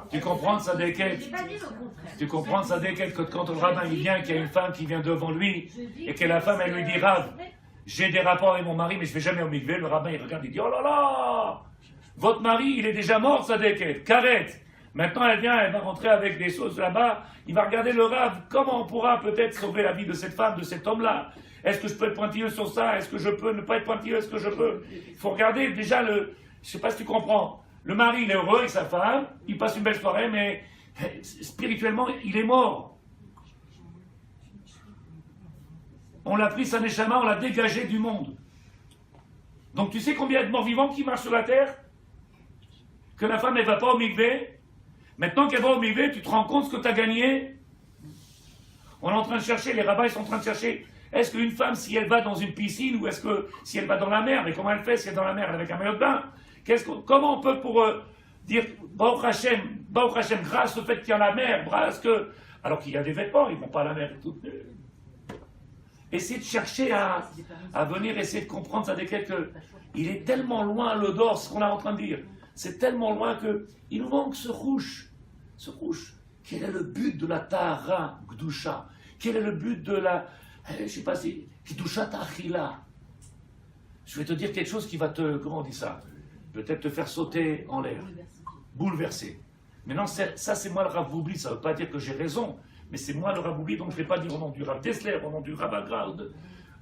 Tu comprends ça déquête? J'ai pas dit le contraire. Tu comprends ça déquête que quand le rabbin il vient, qu'il y a une femme qui vient devant lui, et que la femme, elle lui dit, Rav, j'ai des rapports avec mon mari, mais je ne vais jamais au mikvé. Le rabbin, il regarde, il dit, oh là là, votre mari, il est déjà mort, ça déquête, carrette. Maintenant, elle vient, elle va rentrer avec des sauces là-bas. Il va regarder le Rav. Comment on pourra peut-être sauver la vie de cette femme, de cet homme-là? Est-ce que je peux être pointilleux sur ça? Est-ce que je peux ne pas être pointilleux? Est-ce que je peux? Il faut regarder déjà le... Je ne sais pas si tu comprends. Le mari, il est heureux avec sa femme. Il passe une belle soirée, mais spirituellement, il est mort. On l'a pris sa neshama, on l'a dégagé du monde. Donc tu sais combien de morts vivants qui marchent sur la terre? Que la femme, elle ne va pas au mikvé. Maintenant qu'elle va au mikvé, tu te rends compte ce que tu as gagné? On est en train de chercher, les rabbins sont en train de chercher. Est-ce qu'une femme, si elle va dans une piscine, ou est-ce que si elle va dans la mer, mais comment elle fait si elle est dans la mer avec un maillot de bain? Comment on peut pour dire Baruch Hashem, grâce au fait qu'il y a la mer, grâce que... Alors qu'il y a des vêtements, ils ne vont pas à la mer et tout. Essayez de chercher à venir, essayer de comprendre ça desquels que il est tellement loin l'odeur, ce qu'on est en train de dire. C'est tellement loin qu'il nous manque ce rouge. Ce rouge. Quel est le but de la Tahara Gdusha? Quel est le but de la... Je ne sais pas si... Gdusha Ta'achila. Je vais te dire quelque chose qui va te... Comment on dit ça? Peut-être te faire sauter en l'air. Bouleverser. Maintenant, ça c'est moi le Rav Boubli. Ça ne veut pas dire que j'ai raison. Mais c'est moi le Rav Boubli, donc je ne vais pas dire au nom du Rav Dessler, au nom du Rav Agra,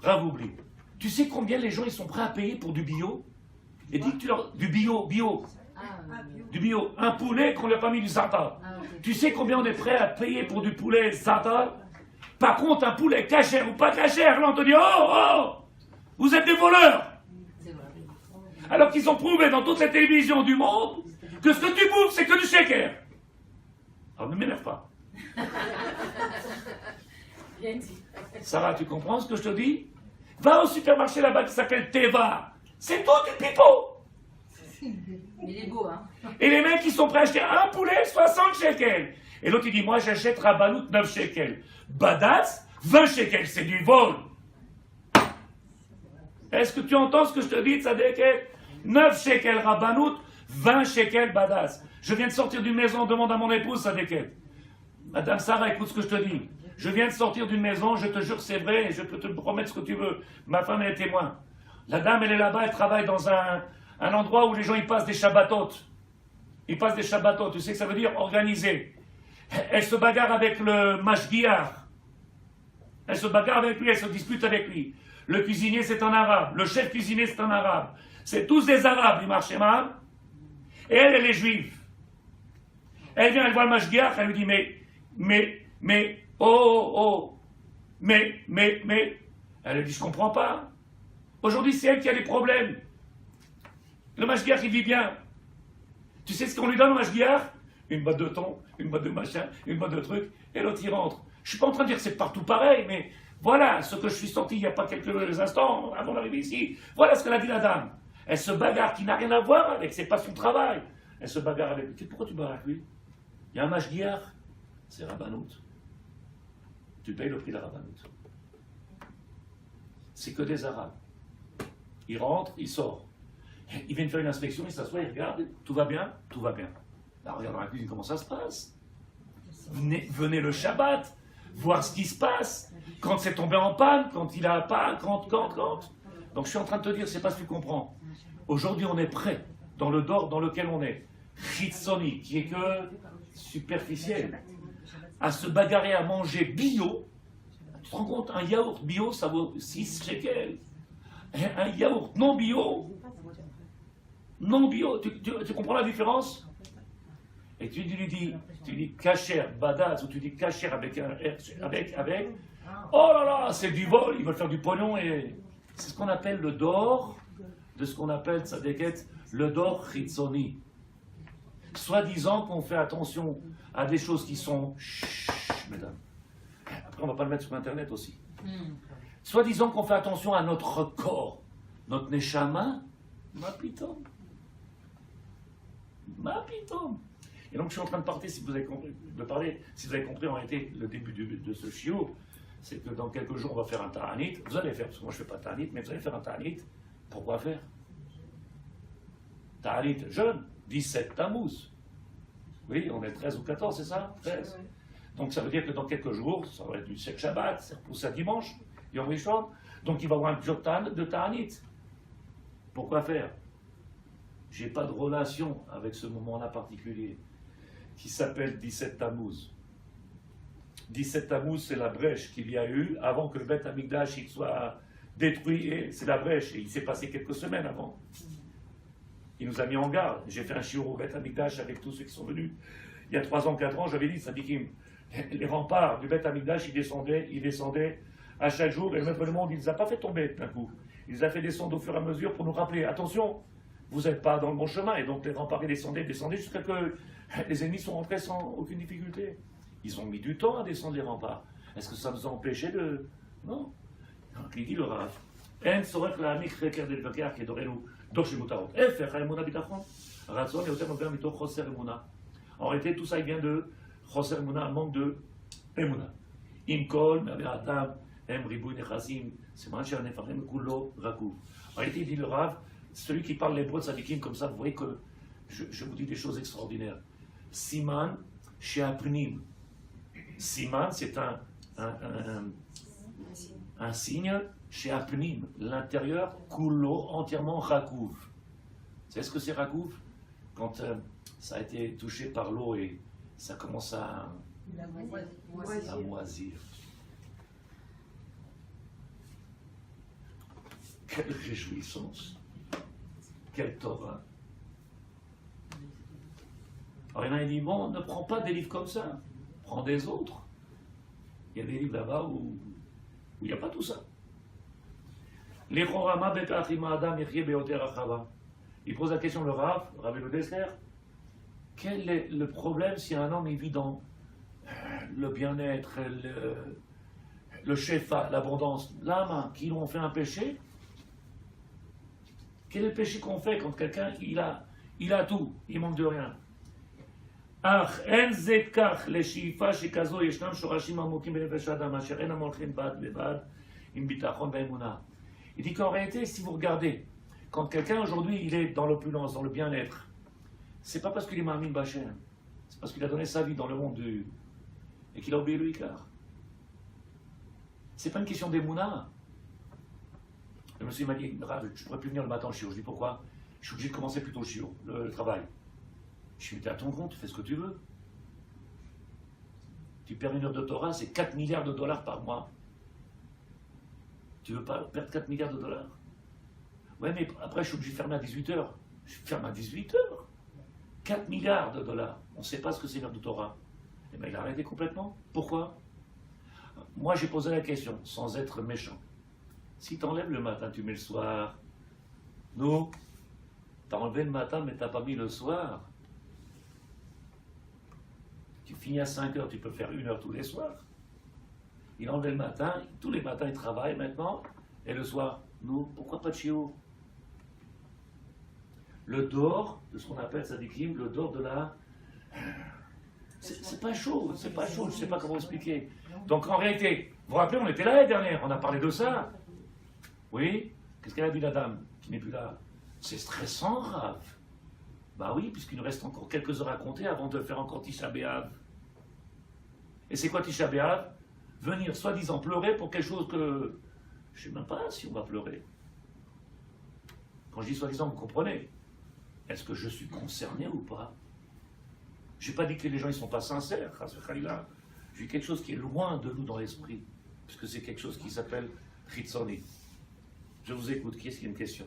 Rav Boubli. Tu sais combien les gens ils sont prêts à payer pour du bio? Et dis que tu leur... Du bio. Du bio. Un poulet qu'on lui a pas mis du zata. Tu sais combien on est prêt à payer pour du poulet zata? Par contre, un poulet cachère ou pas cachère, là on te dit oh, vous êtes des voleurs. Alors qu'ils ont prouvé dans toutes les télévisions du monde que ce que tu bouffes, c'est que du shaker. Alors ne m'énerve pas. Sarah, tu comprends ce que je te dis? Va au supermarché là-bas qui s'appelle Teva. C'est tout du pipeau. Il est beau, hein. Et les mecs, ils sont prêts à acheter un poulet, 60 shekels. Et l'autre, il dit, moi, j'achète Rabanout 9 shekels. Badass, 20 shekels, c'est du vol. Est-ce que tu entends ce que je te dis, Tzadeket? 9 shekels Rabanout, 20 shekels Badass. Je viens de sortir d'une maison, demande à mon épouse, Tzadeket. Madame Sarah, écoute ce que je te dis. Je viens de sortir d'une maison, je te jure, c'est vrai, et je peux te promettre ce que tu veux. Ma femme, elle est témoin. La dame, elle est là-bas, elle travaille dans un endroit où les gens ils passent des Shabbatot. Ils passent des Shabbatot, tu sais que ça veut dire organisé. Elle se bagarre avec le mashgiach. Elle se bagarre avec lui, elle se dispute avec lui. Le cuisinier c'est un arabe, le chef cuisinier c'est un arabe. C'est tous des arabes, du marchéman. Et elle est juive. Elle vient, elle voit le mashgiach, elle lui dit mais, Elle lui dit je comprends pas. Aujourd'hui c'est elle qui a des problèmes. Le mashgiach, il vit bien. Tu sais ce qu'on lui donne au mashgiach? Une boîte de thon, une boîte de machin, une boîte de trucs, et l'autre il rentre. Je ne suis pas en train de dire que c'est partout pareil, mais voilà ce que je suis sorti il n'y a pas quelques instants avant d'arriver ici. Voilà ce qu'elle a dit la dame. Elle se bagarre, qui n'a rien à voir avec, c'est pas son travail. Elle se bagarre avec lui. Pourquoi tu bagarres avec lui? Il y a un mashgiach, c'est Rabbanout. Tu payes le prix de la Rabbanout. C'est que des arabes. Il rentre, il sort. Il vient de faire une inspection, il s'assoit, il regarde, tout va bien? Tout va bien. Là, regarde dans la cuisine comment ça se passe. Venez le Shabbat, voir ce qui se passe, quand c'est tombé en panne, quand il a pas, quand. Donc je suis en train de te dire, c'est pas ce que tu comprends. Aujourd'hui, on est prêt dans le dor dans lequel on est, chitzoni, qui est que superficiel, à se bagarrer à manger bio. Tu te rends compte, un yaourt bio, ça vaut 6 shekels. Un yaourt non bio, tu comprends la différence? Et tu dis kasher, badass, ou tu dis kasher avec, oh là là, c'est du vol, ils veulent faire du pognon, et c'est ce qu'on appelle le dor, de ce qu'on appelle, tzadeket, le dor chitzoni. Soi-disant qu'on fait attention à des choses qui sont, mesdames, après on ne va pas le mettre sur internet aussi. Soi-disant qu'on fait attention à notre corps, notre neshama, ma pitom. Et donc je suis en train de parler, si vous avez compris, en réalité, le début de ce shiur, c'est que dans quelques jours, on va faire un ta'anit. Vous allez faire, parce que moi je ne fais pas ta'anit, mais vous allez faire un ta'anit. Pourquoi faire? Ta'anit jeune, 17 Tammuz. Oui, on est 13 ou 14, c'est ça? 13. Donc ça veut dire que dans quelques jours, ça va être du Sek Shabbat, c'est repoussé à dimanche, Yom Rishon. Donc il va y avoir un jour de ta'anit. Pourquoi faire? Je n'ai pas de relation avec ce moment-là particulier qui s'appelle 17 Tammuz. 17 Tammuz, c'est la brèche qu'il y a eu avant que le Beth Amikdash il soit détruit. Et c'est la brèche. Et il s'est passé quelques semaines avant. Il nous a mis en garde. J'ai fait un shiur au Beth Amikdash avec tous ceux qui sont venus. Il y a 3 ans, 4 ans, j'avais dit, Sadikim, les remparts du Beth Amikdash, ils descendaient à chaque jour. Et le Maître du Monde, il ne les a pas fait tomber d'un coup. Il les a fait descendre au fur et à mesure pour nous rappeler, attention, vous n'êtes pas dans le bon chemin. Et donc les remparts descendaient jusqu'à que les ennemis sont rentrés sans aucune difficulté. Ils ont mis du temps à descendre les remparts. Est-ce que ça nous a empêché de... Non. Donc il dit le Rav. En sorech להעמיק חקר ולבקר כדורנו דור של מותרות. ההפך, האמונה ביטחון. הרצון יותר נובע מתוך חוסר אמונה. En réalité, tout ça il vient de חוסר אמונה, un manque de אמונה. עם כל מהווה האדם הם ריבוי נכסים, סימן שהנפחים כולו רקוב. En réalité, il dit le Rav, celui qui parle l'hébreu de Sadikim comme ça, vous voyez que je vous dis des choses extraordinaires. Siman chez Apnim. Siman, c'est un signe chez Apnim. L'intérieur, Kulo, entièrement Rakouv. Vous savez ce que c'est Rakouv? Quand ça a été touché par l'eau et ça commence à moisir. Quelle réjouissance! Quelle Torah! Alors il y en a qui disent, bon, ne prends pas des livres comme ça, prends des autres. Il y a des livres là-bas où il n'y a pas tout ça. Il pose la question, le Rav Eludesler, quel est le problème si un homme vit dans le bien-être, le shefa, l'abondance, l'âme, qui ont fait un péché? Quel est le péché qu'on fait quand quelqu'un, il a tout, il manque de rien? אך אין זה כך לשאיפה שכזו ישנם שורשים עמוקים בנפש האדם אשר אינם הולכים בד בבד עם ביטחון ואמונה. Il dit qu'en réalité, si vous regardez, quand quelqu'un aujourd'hui il est dans l'opulence, dans le bien-être, c'est pas parce qu'il est Ma'amin B'Hashem, c'est parce qu'il a donné sa vie dans le monde et qu'il a oublié le Ikar. C'est pas une question d'émouna. Le monsieur m'a dit, je pourrais plus venir le matin au shiur. Je dis pourquoi? Je suis obligé de commencer plus tôt le shiur, le travail. Je suis mis à ton compte, tu fais ce que tu veux. Tu perds une heure de Torah, c'est 4 milliards de dollars par mois. Tu veux pas perdre 4 milliards de dollars? Ouais, mais après, je suis obligé de fermer à 18h. Je ferme à 18h. 4 milliards de dollars. On ne sait pas ce que c'est l'heure de Torah. Eh bien, il a arrêté complètement. Pourquoi? Moi, j'ai posé la question, sans être méchant. Si tu enlèves le matin, tu mets le soir. Nous, tu as enlevé le matin, mais tu n'as pas mis le soir. Tu finis à 5h, tu peux faire 1 heure tous les soirs. Il enlève le matin, tous les matins il travaille maintenant, et le soir, nous, pourquoi pas de shiur? Le dor, de ce qu'on appelle Sadikim, le dor de la... C'est pas chaud, je ne sais pas comment expliquer. Donc en réalité, vous vous rappelez, on était là l'année dernière, on a parlé de ça. Oui? Qu'est-ce qu'elle a dit la dame qui n'est plus là? C'est stressant, Rav. Bah oui, puisqu'il nous reste encore quelques heures à compter avant de faire encore Tisha B'Av. Et c'est quoi Tisha B'Av? Venir soi-disant pleurer pour quelque chose que... Je ne sais même pas si on va pleurer. Quand je dis soi-disant, vous comprenez? Est-ce que je suis concerné ou pas? Je n'ai pas dit que les gens ne sont pas sincères. J'ai quelque chose qui est loin de nous dans l'esprit, puisque c'est quelque chose qui s'appelle Chitzoni. Je vous écoute. Qui est-ce qui a une question?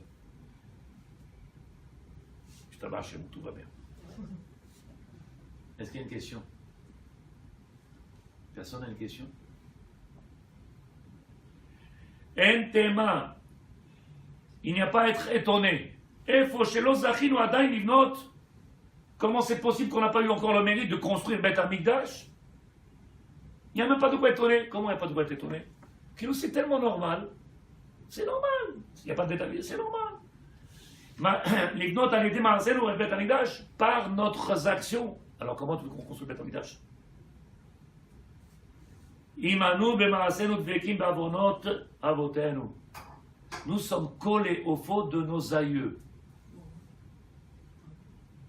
Je t'abat chez moi, tout va bien. Est-ce qu'il y a une question? Personne n'a une question? En tema. Il n'y a pas à être étonné. Comment c'est possible qu'on n'a pas eu encore le mérite de construire Beth Amikdash? Il n'y a même pas de quoi être étonné. Comment il n'y a pas de quoi être étonné? C'est tellement normal. C'est normal. Il n'y a pas de détail, c'est normal. L'Ignot a été Marcel ou Beth Amikdash par nos actions. Alors comment tu veux qu'on construise Beth Amikdash? Imanu b'maasenu dvekim b'avonot avotenu. Nous sommes collés aux fautes de nos aïeux.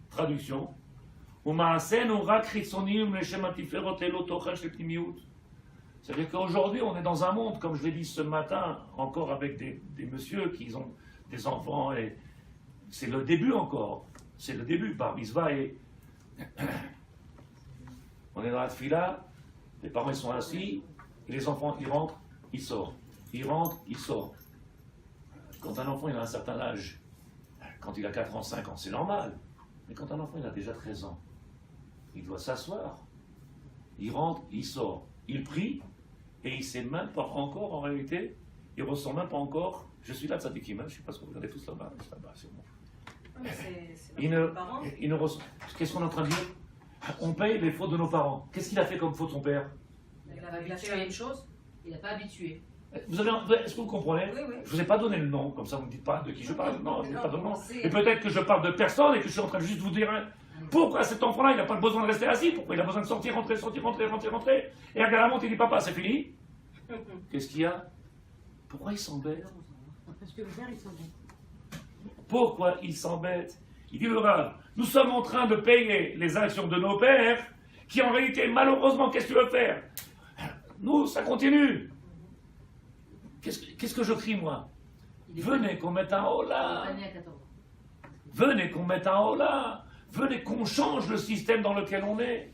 Traduction. C'est-à-dire qu'aujourd'hui, on est dans un monde, comme je l'ai dit ce matin, encore avec des messieurs qui ont des enfants, et c'est le début encore. C'est le début, bar mitzvah, et on est dans la tfila, les parents ils sont assis, et les enfants ils rentrent, ils sortent. Ils rentrent, ils sortent. Quand un enfant il a un certain âge, quand il a 4 ans, 5 ans, c'est normal. Mais quand un enfant il a déjà 13 ans, il doit s'asseoir. Il rentre, il sort. Il prie, et il ne sait même pas encore, en réalité, il ne ressent même pas encore, je suis là, tzadikim, je ne sais pas ce que vous regardez tous là-bas, c'est bon. Il ne ressent. Qu'est-ce qu'on est en train de dire? On paye les fautes de nos parents. Qu'est-ce qu'il a fait comme faute, son père? Il a fait la même chose, il n'a pas habitué. Est-ce que vous comprenez? Oui, oui. Je ne vous ai pas donné le nom, comme ça vous ne me dites pas de qui je parle. Non, je ne pas de nom. Et peut-être que je parle de personne et que je suis en train de juste vous dire pourquoi cet enfant-là, il n'a pas besoin de rester assis, pourquoi il a besoin de sortir, rentrer. Et à la monte, il dit papa, c'est fini. Qu'est-ce qu'il y a? Pourquoi il s'embête? Parce que le père, il s'embête. Pourquoi il s'embête? Il dit le Rav, nous sommes en train de payer les actions de nos pères qui en réalité, malheureusement, qu'est-ce que tu veux faire? Nous, ça continue. Qu'est-ce que je crie, moi? Venez qu'on mette un holà. Venez qu'on mette un holà. Venez qu'on change le système dans lequel on est.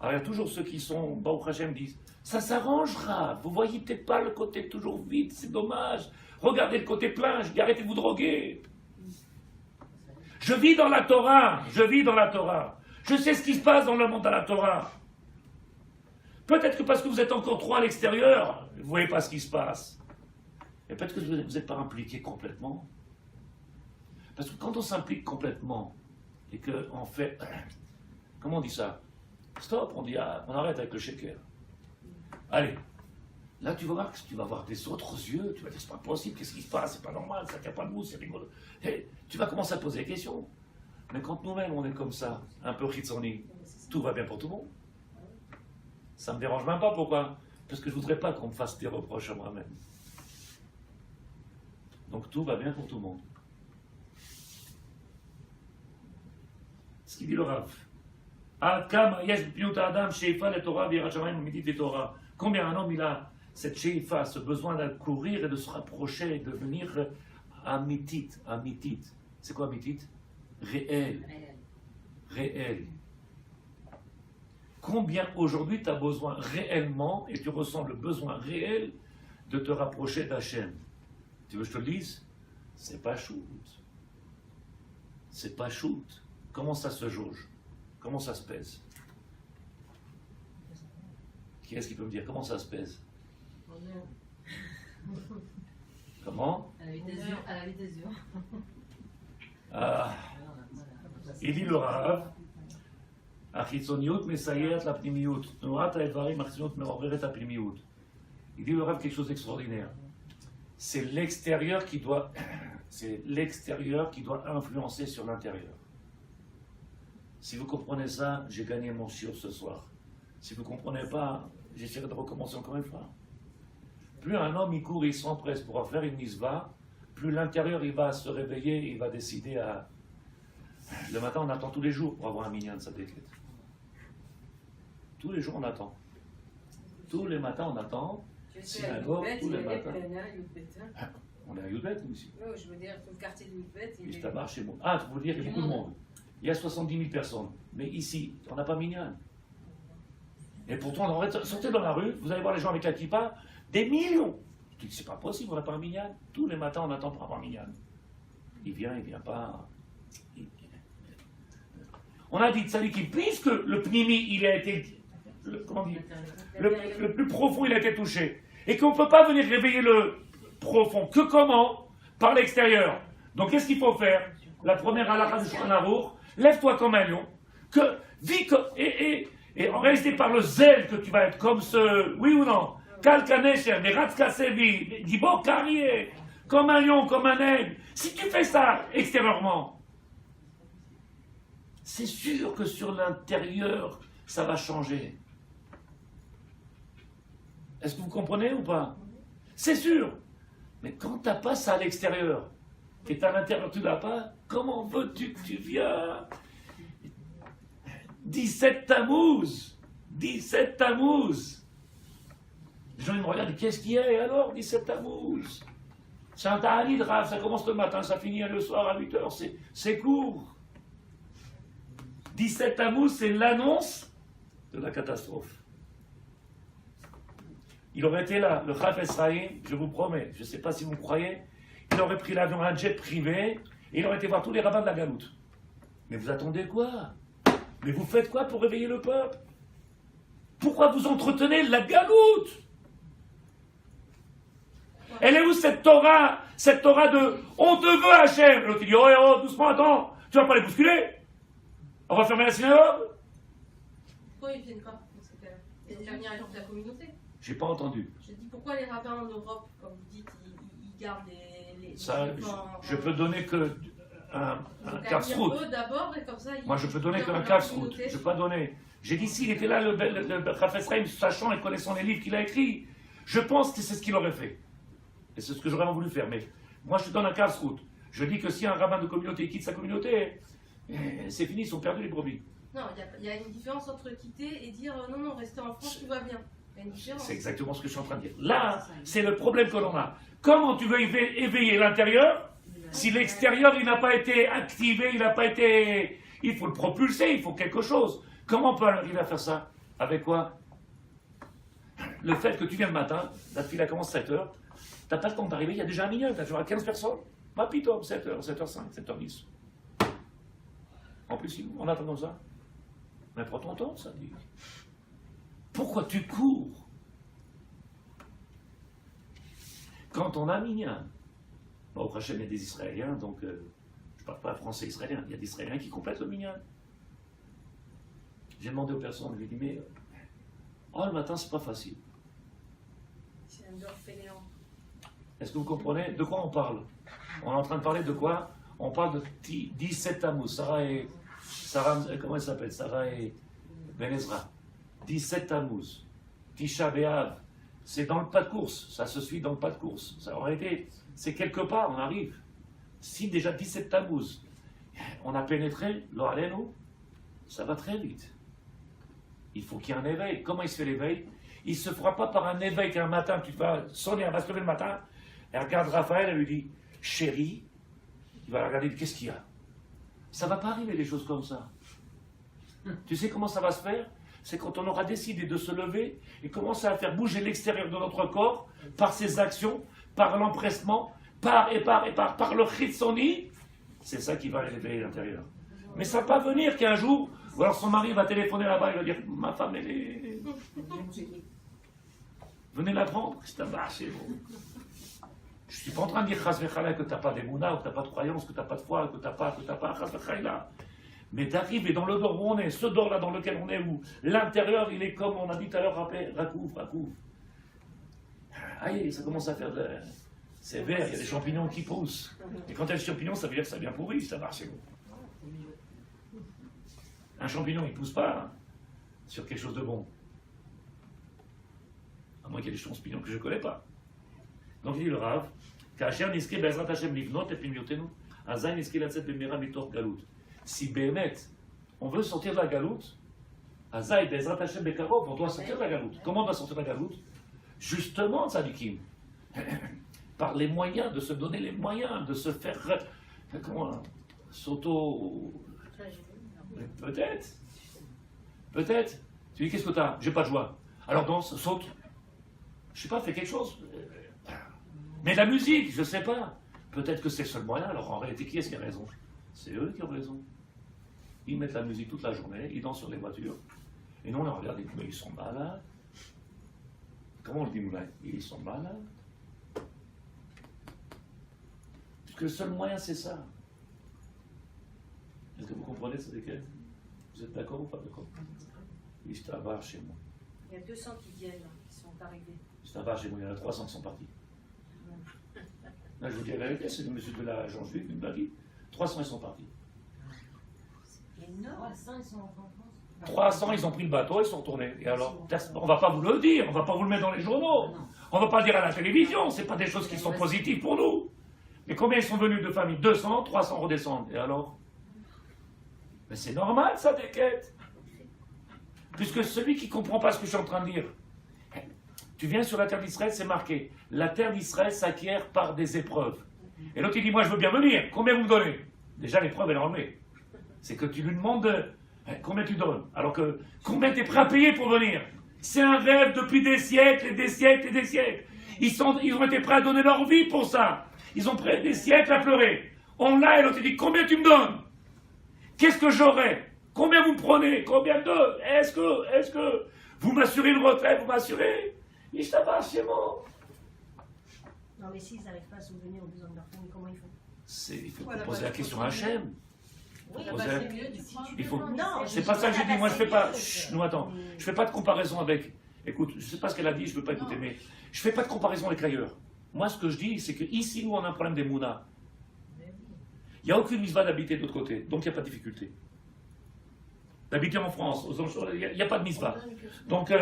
Alors il y a toujours ceux qui sont, Baruch Hashem, disent, ça s'arrangera. Vous voyez peut-être pas le côté toujours vide, c'est dommage. Regardez le côté plein, je dis arrêtez de vous droguer. Je vis dans la Torah, Je sais ce qui se passe dans le monde de la Torah. Peut-être que parce que vous êtes encore trop à l'extérieur, vous ne voyez pas ce qui se passe. Et peut-être que vous n'êtes pas impliqué complètement. Parce que quand on s'implique complètement, et qu'on fait, comment on dit ça? Stop, on dit, on arrête avec le shaker. Allez, là tu vas voir que tu vas avoir des autres yeux, tu vas dire c'est pas possible, qu'est-ce qui se passe, c'est pas normal, ça tient pas debout, c'est rigolo. Et tu vas commencer à te poser des questions. Mais quand nous-mêmes on est comme ça, un peu chitsoni, tout va bien pour tout le monde. Ça me dérange même pas, pourquoi? Parce que je voudrais pas qu'on me fasse des reproches à moi-même. Donc tout va bien pour tout le monde. Ce qu'il dit le Rav. Combien un homme il a cette sheifa, ce besoin de courir et de se rapprocher et de devenir amitit. C'est quoi amitit? Réel. Combien aujourd'hui tu as besoin réellement et tu ressens le besoin réel de te rapprocher d'Hachem? Tu veux que je te le dise? C'est pas shoot. C'est pas shoot. Comment ça se jauge? Comment ça se pèse? Qui est-ce qui peut me dire comment ça se pèse? Comment? À la vitesse du vent. Il dit le Rav, החיצוניות מסייעת לפנימיות, תנועת האיברים החיצוניות מעוררת הפנימיות. Il dit le Rav quelque chose d'extraordinaire. C'est l'extérieur qui doit influencer sur l'intérieur. Si vous comprenez ça, j'ai gagné mon shiur ce soir. Si vous ne comprenez pas, j'essaierai de recommencer encore une fois. Plus un homme il court, il s'empresse pour faire une mitzvah, plus l'intérieur il va se réveiller, il va décider à... Le matin on attend tous les jours pour avoir un minyan de sa déquête. Tous les jours on attend. Tous les matins on attend. Synagogue, tous les matins. On est à Youdbet, nous ici. Non, je veux dire, tout le quartier de Youdbet. Chez moi. Ah, tu veux dire qu'il y a beaucoup de monde. Il y a 70 000 personnes. Mais ici, on n'a pas minyan. Et pourtant, sortez dans la rue, vous allez voir les gens avec la kippa, des millions. Je dis, c'est pas possible, on n'a pas un minyan. Tous les matins, on attend pour avoir un minyan. Il vient pas. On a dit, tzadikim, puisque le pnimi, il a été, le plus profond, il a été touché, et qu'on ne peut pas venir réveiller le profond, que comment? Par l'extérieur. Donc, qu'est-ce qu'il faut faire? La première halakha du Shulchan Aruch, lève-toi comme un lion, et en réalité, par le zèle que tu vas être comme ce, oui ou non, Kalkanesher, Meratzkasevi, Gibor Carrier, comme un lion, comme un aigle. Si tu fais ça extérieurement, c'est sûr que sur l'intérieur, ça va changer. Est-ce que vous comprenez ou pas? C'est sûr. Mais quand tu n'as pas ça à l'extérieur, et à l'intérieur tu n'as pas, comment veux-tu que tu viens? 17 Tammuz. 17 Tammuz. Les gens ils me regardent, qu'est-ce qu'il y a? Et alors, 17 Tammuz? C'est un ta'anit Rav, ça commence le matin, ça finit le soir à 8h, c'est court. 17 Tammuz, c'est l'annonce de la catastrophe. Il aurait été là, le Chaf Esraïm, je vous promets, je ne sais pas si vous me croyez, il aurait pris l'avion, un jet privé, et il aurait été voir tous les rabbins de la Galoute. Mais vous attendez quoi? Mais vous faites quoi pour réveiller le peuple? Pourquoi vous entretenez la Galoute? Elle est où cette Torah de on te veut Hachem? L'autre il dit oh doucement, attends, tu vas pas les bousculer? On va fermer la synagogue? Pourquoi ils viennent pas dans ces cas-là? Ils viennent venir avec la communauté. J'ai pas entendu. Je dis pourquoi les rabbins en Europe, comme vous dites, ils gardent les Ça, je peux donner que un Kafsrout. Moi, je peux donner qu'un Kafsrout. Je peux pas donner. J'ai dit s'il était là, le Chaf Esraïm, sachant et connaissant les livres qu'il a écrits, je pense que c'est ce qu'il aurait fait. Et c'est ce que j'aurais vraiment voulu faire. Mais moi, je te donne un Kafsrout. Je dis que si un rabbin de communauté quitte sa communauté, c'est fini, ils sont perdus les brebis. Non, il y a une différence entre quitter et dire non, restez en France, tout va bien. C'est exactement ce que je suis en train de dire. Là, c'est le problème que l'on a. Comment tu veux éveiller l'intérieur si l'extérieur, il n'a pas été activé, il n'a pas été... Il faut le propulser, il faut quelque chose. Comment on peut arriver à faire ça? Avec quoi? Le fait que tu viens le matin, la file commence 7h, tu n'as pas le temps d'arriver, il y a déjà un minute, tu as toujours 15 personnes. Ma pitop, 7h, 7h05, 7h10. En plus, on attend comme ça. Mais prends ton temps, ça dit. Pourquoi tu cours? Quand on a minyan, au prochain il y a des Israéliens, donc je ne parle pas français israélien, il y a des Israéliens qui complètent le minyan. J'ai demandé aux personnes, je lui ai dit, mais le matin c'est pas facile. C'est un dehors fainéant. Est-ce que vous comprenez? De quoi on parle? On est en train de parler de quoi? On parle de 17 Tammuz. Sarah, comment elle s'appelle? Sarah et Ben Ezra. 17 Tammuz, Tisha B'Av, c'est dans le pas de course, ça se suit dans le pas de course. Ça aurait été, c'est quelque part, on arrive. Si déjà 17 Tammuz, on a pénétré, l'Orléano, ça va très vite. Il faut qu'il y ait un éveil. Comment il se fait l'éveil? Il ne se fera pas par un éveil qu'un matin, tu vas sonner, elle va se lever le matin, elle regarde Raphaël, elle lui dit, chérie, il va la regarder, qu'est-ce qu'il y a? Ça ne va pas arriver des choses comme ça. Tu sais comment ça va se faire? C'est quand on aura décidé de se lever et commencer à faire bouger l'extérieur de notre corps par ses actions, par l'empressement, par le chitsoni. C'est ça qui va réveiller l'intérieur. Mais ça ne va pas venir qu'un jour, ou alors son mari va téléphoner là-bas, il va dire ma femme elle est... Venez la prendre, c'est un c'est bon. Je ne suis pas en train de dire chas v'chala que tu n'as pas d'émouna, que tu n'as pas de croyance, que tu n'as pas de foi, que tu n'as pas chas v'chala. Mais d'arriver dans le dor où on est, ce dor-là dans lequel on est, où l'intérieur, il est comme on a dit tout à l'heure, racouvre. Aïe, ça commence à faire de... C'est vert, il y a des champignons qui poussent. Et quand il y a des champignons, ça veut dire que ça a bien pourri, ça marche. Un champignon, il ne pousse pas sur quelque chose de bon. À moins qu'il y ait des champignons que je ne connais pas. Donc il dit le Rav, Kacher niske be'ezrat Hashem livnot et pimiotenu, azay niske latzet b'mira mitor galout. Si Bémet, on veut sortir de la galoute, Azaï, Bezrat Hashem Bekarov, on doit sortir de la galoute. Comment on doit sortir de la galoute? Justement, Tzadikim, par les moyens, de se donner les moyens, de se faire, comment, s'auto... Peut-être. Tu dis, qu'est-ce que tu as? J'ai pas de joie. Alors danse, saute. Je sais pas, fais quelque chose. Mais la musique, je sais pas. Peut-être que c'est le seul moyen. Alors en réalité, qui est-ce qui a raison? C'est eux qui ont raison. Ils mettent la musique toute la journée, ils dansent sur les voitures. Et nous, on les regarde et mais ils sont malades. Comment on le dit, nous, là? Ils sont malades. Parce que le seul moyen, c'est ça. Est-ce que vous comprenez, c'est lesquels? Vous êtes d'accord ou pas d'accord? Istavar chez moi. Il y a 200 qui viennent, qui sont arrivés. Istavar chez moi, il y en a 300 qui sont partis. Là, je vous dis la vérité, c'est le monsieur de la Jean Juive, il me l'a dit. 300 ils sont partis. C'est énorme. 300 ils sont en France. 300, ils ont pris le bateau, ils sont retournés. Et alors, on va pas vous le dire, on va pas vous le mettre dans les journaux, on va pas le dire à la télévision, c'est pas des choses qui sont positives pour nous. Mais combien ils sont venus de familles? 200, 300 redescendent. Et alors? Mais c'est normal, ça, des quêtes. Puisque celui qui ne comprend pas ce que je suis en train de dire, tu viens sur la terre d'Israël, c'est marqué. La terre d'Israël s'acquiert par des épreuves. Et l'autre, il dit, moi, je veux bien venir. Combien vous me donnez? Déjà, l'épreuve, elle est enlevée. C'est que tu lui demandes combien tu donnes. Alors que, combien tu es prêt à payer pour venir? C'est un rêve depuis des siècles et des siècles et des siècles. Ils ont été prêts à donner leur vie pour ça. Ils ont pris des siècles à pleurer. On l'a, et l'autre, il dit, combien tu me donnes? Qu'est-ce que j'aurai? Combien vous me prenez? Combien de? Est-ce que vous m'assurez une retraite? Vous m'assurez? Non, mais s'ils n'arrivent pas à subvenir aux besoins de leur famille, comment ils font? Il faut poser la question à Hachem. Oui, c'est mieux, tu crois? Il faut. Non, C'est pas ça que j'ai dit. Moi, je fais pas. Chut, nous, attends. Je fais pas de comparaison avec. Écoute, je sais pas ce qu'elle a dit. Je veux pas écouter, mais je fais pas de comparaison avec ailleurs. Moi, ce que je dis, c'est que ici, nous, on a un problème des mounas. Il n'y a aucune misva d'habiter de l'autre côté, donc il n'y a pas de difficulté. D'habiter en France, aux enchères, il n'y a pas de misva. Donc,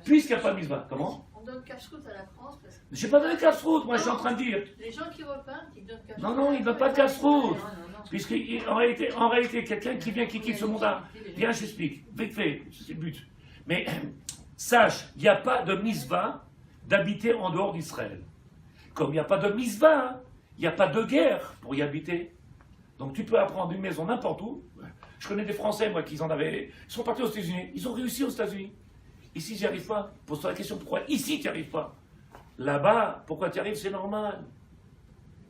puisqu'il n'y a pas de misva, comment? On donne cache-route à la France parce que... Je n'ai pas donné casse-route, moi je suis en train de dire. Les gens qui repartent, ils donnent cache-route. Non, ils ne donnent pas de casse-route. Puisqu'en réalité, quelqu'un qui vient, qui quitte ce monde-là, viens, je t'explique, vite fait, c'est le but. Mais sache, il n'y a pas de misva d'habiter en dehors d'Israël. Comme il n'y a pas de misva, il n'y a pas de guerre pour y habiter. Donc tu peux apprendre une maison n'importe où. Je connais des Français, moi, qui en avaient. Ils sont partis aux États-Unis. Ils ont réussi aux États-Unis. Ici, j'y arrive pas. Pose-toi la question, pourquoi ici, tu n'y arrives pas? Là-bas, pourquoi tu y arrives? C'est normal.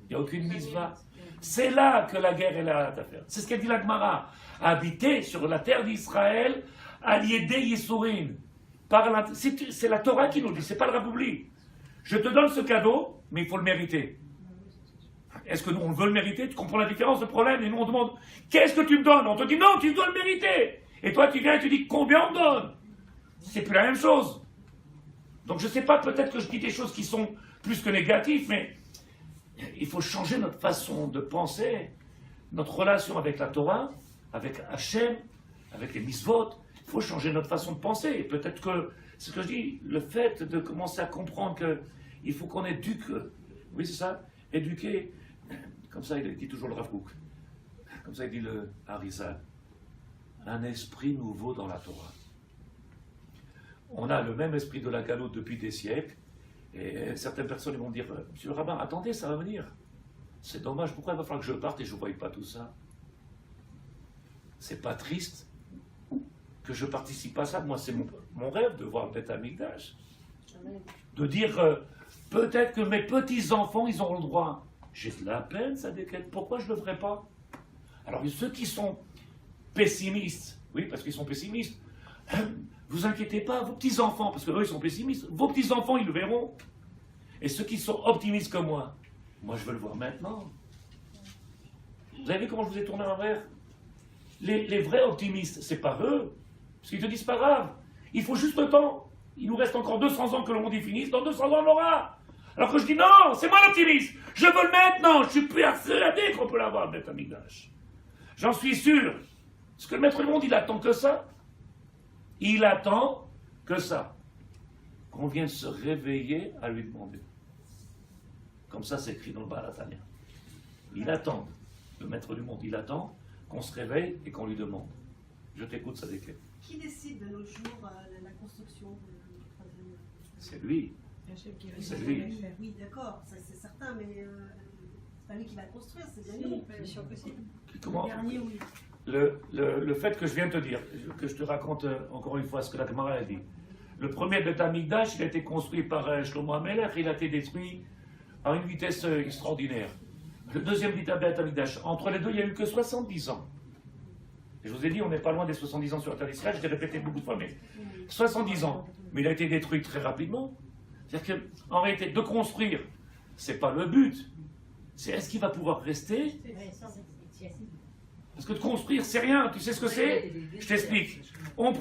Il n'y a aucune misva. C'est là que la guerre est là à faire. C'est ce qu'a dit la Gemara. Habiter sur la terre d'Israël, aliédé Yesourin. C'est la Torah qui nous dit, c'est pas le Raboubli. Je te donne ce cadeau, mais il faut le mériter. Est-ce que nous, on veut le mériter? Tu comprends la différence, le problème? Et nous, on demande, qu'est-ce que tu me donnes? On te dit, non, tu dois le mériter. Et toi, tu viens et tu dis, combien on me donne? C'est plus la même chose. Donc, je ne sais pas, peut-être que je dis des choses qui sont plus que négatives, mais il faut changer notre façon de penser, notre relation avec la Torah, avec Hachem, avec les mitzvot. Il faut changer notre façon de penser. Et peut-être que, ce que je dis, le fait de commencer à comprendre qu'il faut qu'on éduque, oui, c'est ça, éduquer. Comme ça, il dit toujours le Rav Kook. Comme ça, il dit le Harizal. Un esprit nouveau dans la Torah. On a le même esprit de la galoute depuis des siècles. Et certaines personnes vont dire, Monsieur le rabbin, attendez, ça va venir. C'est dommage, pourquoi il va falloir que je parte et je ne voie pas tout ça? C'est pas triste que je participe à ça. Moi, c'est mon rêve de voir le Beth Amikdash. De dire, peut-être que mes petits-enfants, ils auront le droit. J'ai de la peine, ça déquête. Pourquoi je ne le ferai pas? Alors, ceux qui sont pessimistes, oui, parce qu'ils sont pessimistes, vous inquiétez pas, vos petits-enfants, parce qu'eux, ils sont pessimistes, vos petits-enfants, ils le verront. Et ceux qui sont optimistes comme moi je veux le voir maintenant. Vous avez vu comment je vous ai tourné l'envers? Les vrais optimistes, c'est pas eux. Parce qu'ils te disent, pas grave, il faut juste le temps. Il nous reste encore 200 ans que le monde y finisse, dans 200 ans, on l'aura. Alors que je dis, non, c'est moi l'optimiste. Je veux le maintenant, je suis persuadé qu'on peut l'avoir, le Beth Amikdash. J'en suis sûr. Parce que le maître du monde, il attend que ça. Il attend que ça. Qu'on vienne se réveiller à lui demander. Comme ça, c'est écrit dans le Baal HaTanya. Il attend, le maître du monde, il attend qu'on se réveille et qu'on lui demande. Je t'écoute, ça déclare. Qui décide de nos jours la construction du troisième? C'est lui. C'est lui. Oui, d'accord, c'est certain, mais c'est pas lui qui va construire, c'est bien lui. C'est impossible. Comment? Le dernier, oui. Le fait que je viens de te dire, que je te raconte encore une fois ce que la Gemara a dit. Le premier Beth Amikdash, il a été construit par Shlomo HaMelech, il a été détruit à une vitesse extraordinaire. Le deuxième Beth Amikdash, entre les deux, il n'y a eu que 70 ans. Et je vous ai dit, on n'est pas loin des 70 ans sur la terre d'Israël, je l'ai répété beaucoup de fois, mais 70 ans. Mais il a été détruit très rapidement. C'est-à-dire qu'en réalité, de construire, ce n'est pas le but. C'est est-ce qu'il va pouvoir rester? Parce que de construire, c'est rien. Tu sais ce que c'est? Je t'explique. On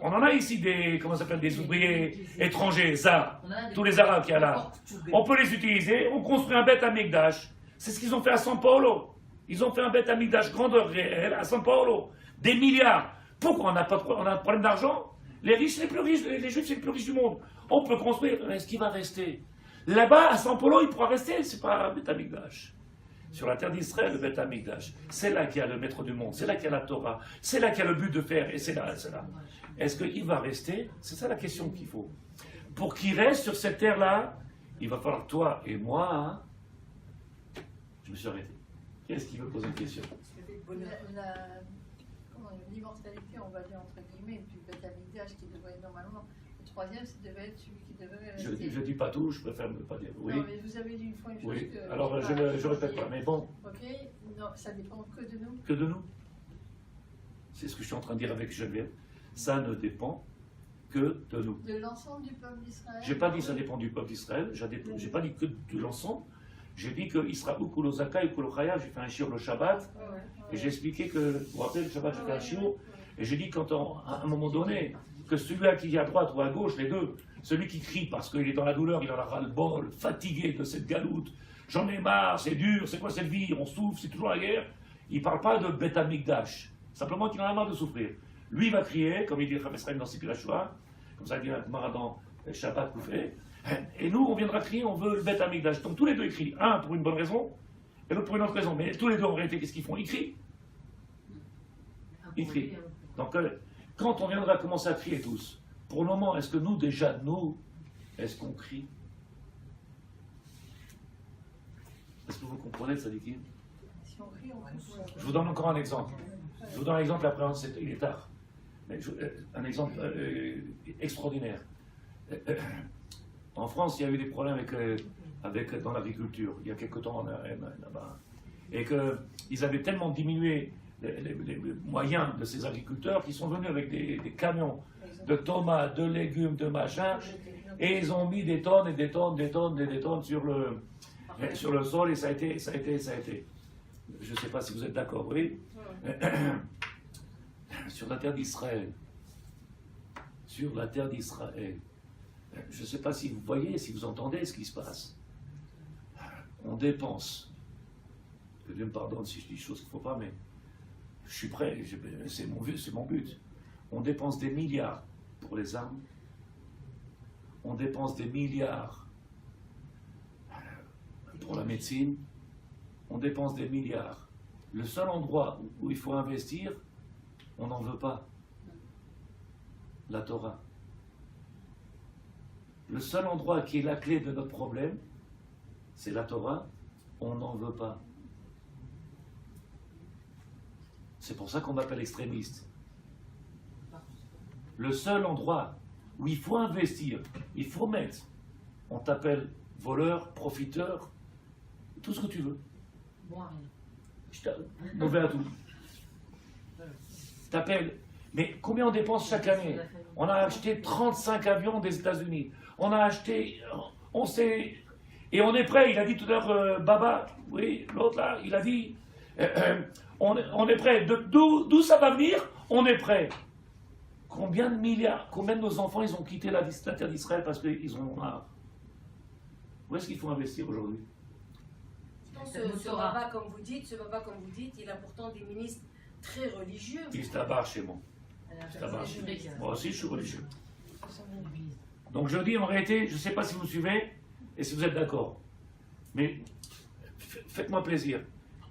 en a ici des ouvriers étrangers, ça, tous les Arabes qu'il y a là. On peut les utiliser, on construit un Beth Amikdash. C'est ce qu'ils ont fait à São Paulo. Ils ont fait un Beth Amikdash grandeur réelle à São Paulo. Des milliards. Pourquoi on a un problème d'argent? Les riches, c'est les plus riches, les juifs, c'est les plus riches du monde. On peut construire, est-ce qu'il va rester? Là-bas, à San Polo, il pourra rester, c'est pas Beth Amikdash. Sur la terre d'Israël, le Beth Amikdash, c'est là qu'il y a le maître du monde, c'est là qu'il y a la Torah, c'est là qu'il y a le but de faire, et c'est là, c'est là. Est-ce qu'il va rester? C'est ça la question qu'il faut. Pour qu'il reste sur cette terre-là, il va falloir toi et moi. Hein. Je me suis arrêté. Qu'est-ce qui veut poser une question? L'immortalité, on va dire entre guillemets, du Beth Amikdash qui devrait normalement. Le troisième, ça devait être celui qui devait rester. Je ne dis pas tout, je préfère ne pas dire. Oui. Non, mais vous avez dit une fois une chose Oui. que. Alors je ne répète pas, mais bon. Ok, non, ça dépend que de nous. Que de nous. C'est ce que je suis en train de dire avec Geneviève. Ça ne dépend que de nous. De l'ensemble du peuple d'Israël. Je n'ai pas dit ça dépend du peuple d'Israël, je n'ai pas dit que de l'ensemble. J'ai dit que Israël, Kulozaka et Kulochaya, j'ai fait un shiur le Shabbat, et j'ai expliqué que, vous vous rappelez, le Shabbat, j'ai fait un shiur, et j'ai dit qu'à un moment donné, que celui-là qui est à droite ou à gauche, les deux, celui qui crie parce qu'il est dans la douleur, il en a ras-le-bol, fatigué de cette galoute, j'en ai marre, c'est dur, c'est quoi cette vie, on souffre, c'est toujours la guerre, il ne parle pas de Beth Amikdash, simplement qu'il en a marre de souffrir. Lui, il va crier, comme il dit Chaim Esraïm dans Sipir HaShoah, comme ça il dit Gemara dans Shabbat Koufé, et nous, on viendra crier, on veut le Beth Amikdash. Donc tous les deux ils crient, un pour une bonne raison, et l'autre pour une autre raison. Mais tous les deux, en réalité, qu'est-ce qu'ils font? Ils crient. Ils crient. Donc quand on viendra commencer à crier tous, pour le moment, est-ce que nous, déjà, est-ce qu'on crie? Est-ce que vous comprenez le sadikim? Si on crie, on crie. Je vous donne encore un exemple. Je vous donne un exemple, après il est tard. Mais un exemple extraordinaire. En France, il y a eu des problèmes dans l'agriculture, il y a quelque temps là-bas. Et qu'ils avaient tellement diminué les moyens de ces agriculteurs qu'ils sont venus avec des camions de tomates, de légumes, de machin, et ils ont mis des tonnes et des tonnes, des tonnes et des tonnes sur le sol, et ça a été. Je ne sais pas si vous êtes d'accord, oui. Sur la terre d'Israël. Sur la terre d'Israël. Je ne sais pas si vous voyez, si vous entendez ce qui se passe. On dépense. Que Dieu me pardonne si je dis des choses qu'il ne faut pas, mais je suis prêt, c'est mon but. On dépense des milliards pour les armes. On dépense des milliards pour la médecine. On dépense des milliards. Le seul endroit où il faut investir, on n'en veut pas. La Torah. Le seul endroit qui est la clé de notre problème, c'est la Torah, on n'en veut pas. C'est pour ça qu'on m'appelle extrémiste. Le seul endroit où il faut investir, il faut mettre, on t'appelle voleur, profiteur, tout ce que tu veux. Mauvais à tout. T'appelles. Mais combien on dépense chaque année? On a acheté 35 avions des États-Unis. On a acheté, on sait, et on est prêt. Il a dit tout à l'heure, Baba, oui, l'autre là, il a dit, on est prêt. D'où ça va venir? On est prêt. Combien de milliards, combien de nos enfants, ils ont quitté la terre d'Israël parce qu'ils en ont marre? Où est-ce qu'il faut investir aujourd'hui? Ce Baba, comme vous dites, il a pourtant des ministres très religieux. Il se tabarre chez moi. Moi aussi, je suis religieux. Donc je dis en réalité, je ne sais pas si vous suivez et si vous êtes d'accord, mais faites-moi plaisir.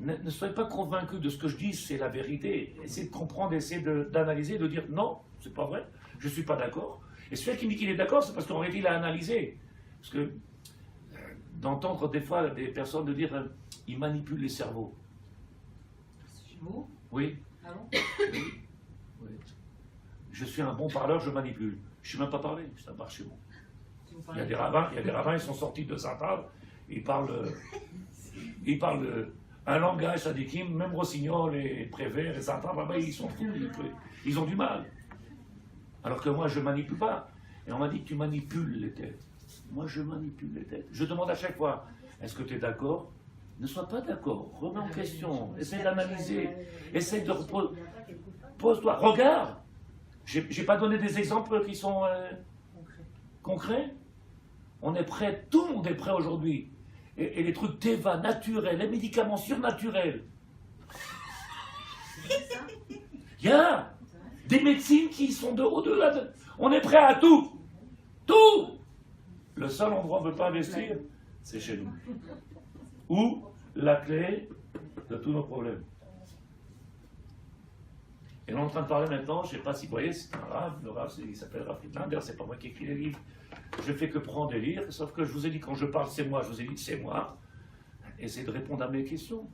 Ne soyez pas convaincus de ce que je dis, c'est la vérité. Essayez de comprendre, essayez d'analyser, de dire non, c'est pas vrai, je ne suis pas d'accord. Et celui qui me dit qu'il est d'accord, c'est parce qu'en réalité, il a analysé. Parce que d'entendre des fois des personnes de dire ils manipulent les cerveaux. Vous? Oui. Ah bon? Oui. Je suis un bon parleur, je manipule. Je ne sais même pas parler, ça marche chez moi. Il y a des rabbins, ils sont sortis de Saint-Paul, ils parlent un langage sadikim, même Rossignol et Prévert et Saint-Paul, là-bas, ils sont fous, ils ont du mal. Alors que moi, je ne manipule pas. Et on m'a dit que tu manipules les têtes. Moi, je manipule les têtes. Je demande à chaque fois, est-ce que tu es d'accord? Ne sois pas d'accord, remets en question, essaie d'analyser, essaie de pose-toi, regarde. J'ai pas donné des exemples qui sont concrets. On est prêt, tout le monde est prêt aujourd'hui. Et les trucs Teva, naturels, les médicaments surnaturels. Des médecines qui sont au-delà de... On est prêt à tout. Tout. Le seul endroit où on ne peut pas investir, c'est chez nous. Où la clé de tous nos problèmes. Et on est en train de parler maintenant, je ne sais pas si vous voyez, c'est un rave, le rave il s'appelle Rav Friedlander, c'est pas moi qui écris les livres. Je fais que prendre des livres, sauf que je vous ai dit quand je parle c'est moi, je vous ai dit c'est moi. Essayez de répondre à mes questions.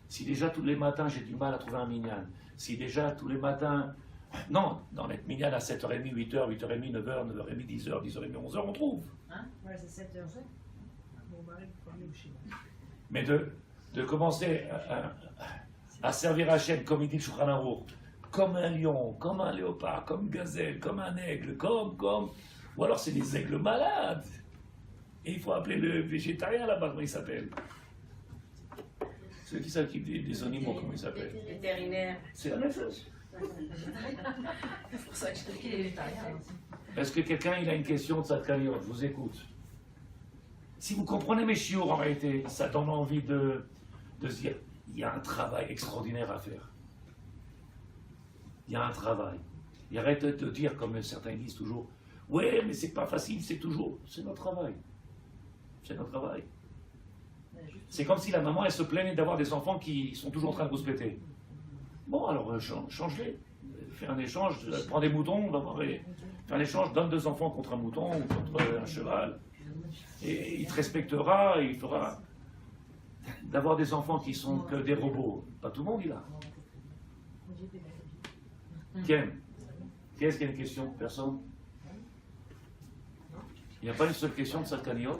Si déjà tous les matins j'ai du mal à trouver un minyan, si déjà tous les matins, non, dans l'être minyan à 7h30, 8h, 8h30, 9h, 9h30, 10h, 10h30, 11h, on trouve. Ouais, c'est 7h. Mon mari, il faut aller au Chili. Mais de commencer à servir Hachem comme il dit le Shulchan Aruch, comme un lion, comme un léopard, comme une gazelle, comme un aigle, comme... Ou alors c'est des aigles malades. Et il faut appeler le végétarien là-bas, comment il s'appelle? Ceux qui s'occupent des animaux, comment il s'appelle? Vétérinaire. C'est la même chose. C'est pour ça que je te dis qu'il est végétarien aussi. Est-ce que quelqu'un il a une question de Tzadkaniot? Je vous écoute. Si vous comprenez mes chiours en réalité, ça donne envie de se dire, il y a un travail extraordinaire à faire. Il y a un travail. Et arrête de dire, comme certains disent toujours, ouais, mais c'est pas facile, c'est notre travail. C'est notre travail. C'est comme si la maman, elle se plaignait d'avoir des enfants qui sont toujours en train de rouspéter. Bon, alors change-les. Fais un échange, prends des moutons, on va voir, fais un échange, donne 2 enfants contre un mouton ou contre un cheval. Et il te respectera, et il fera... D'avoir des enfants qui sont que des robots, pas tout le monde il a. Ken, qui est-ce qui a une question? Personne? Il n'y a pas une seule question de Tzadkaniot?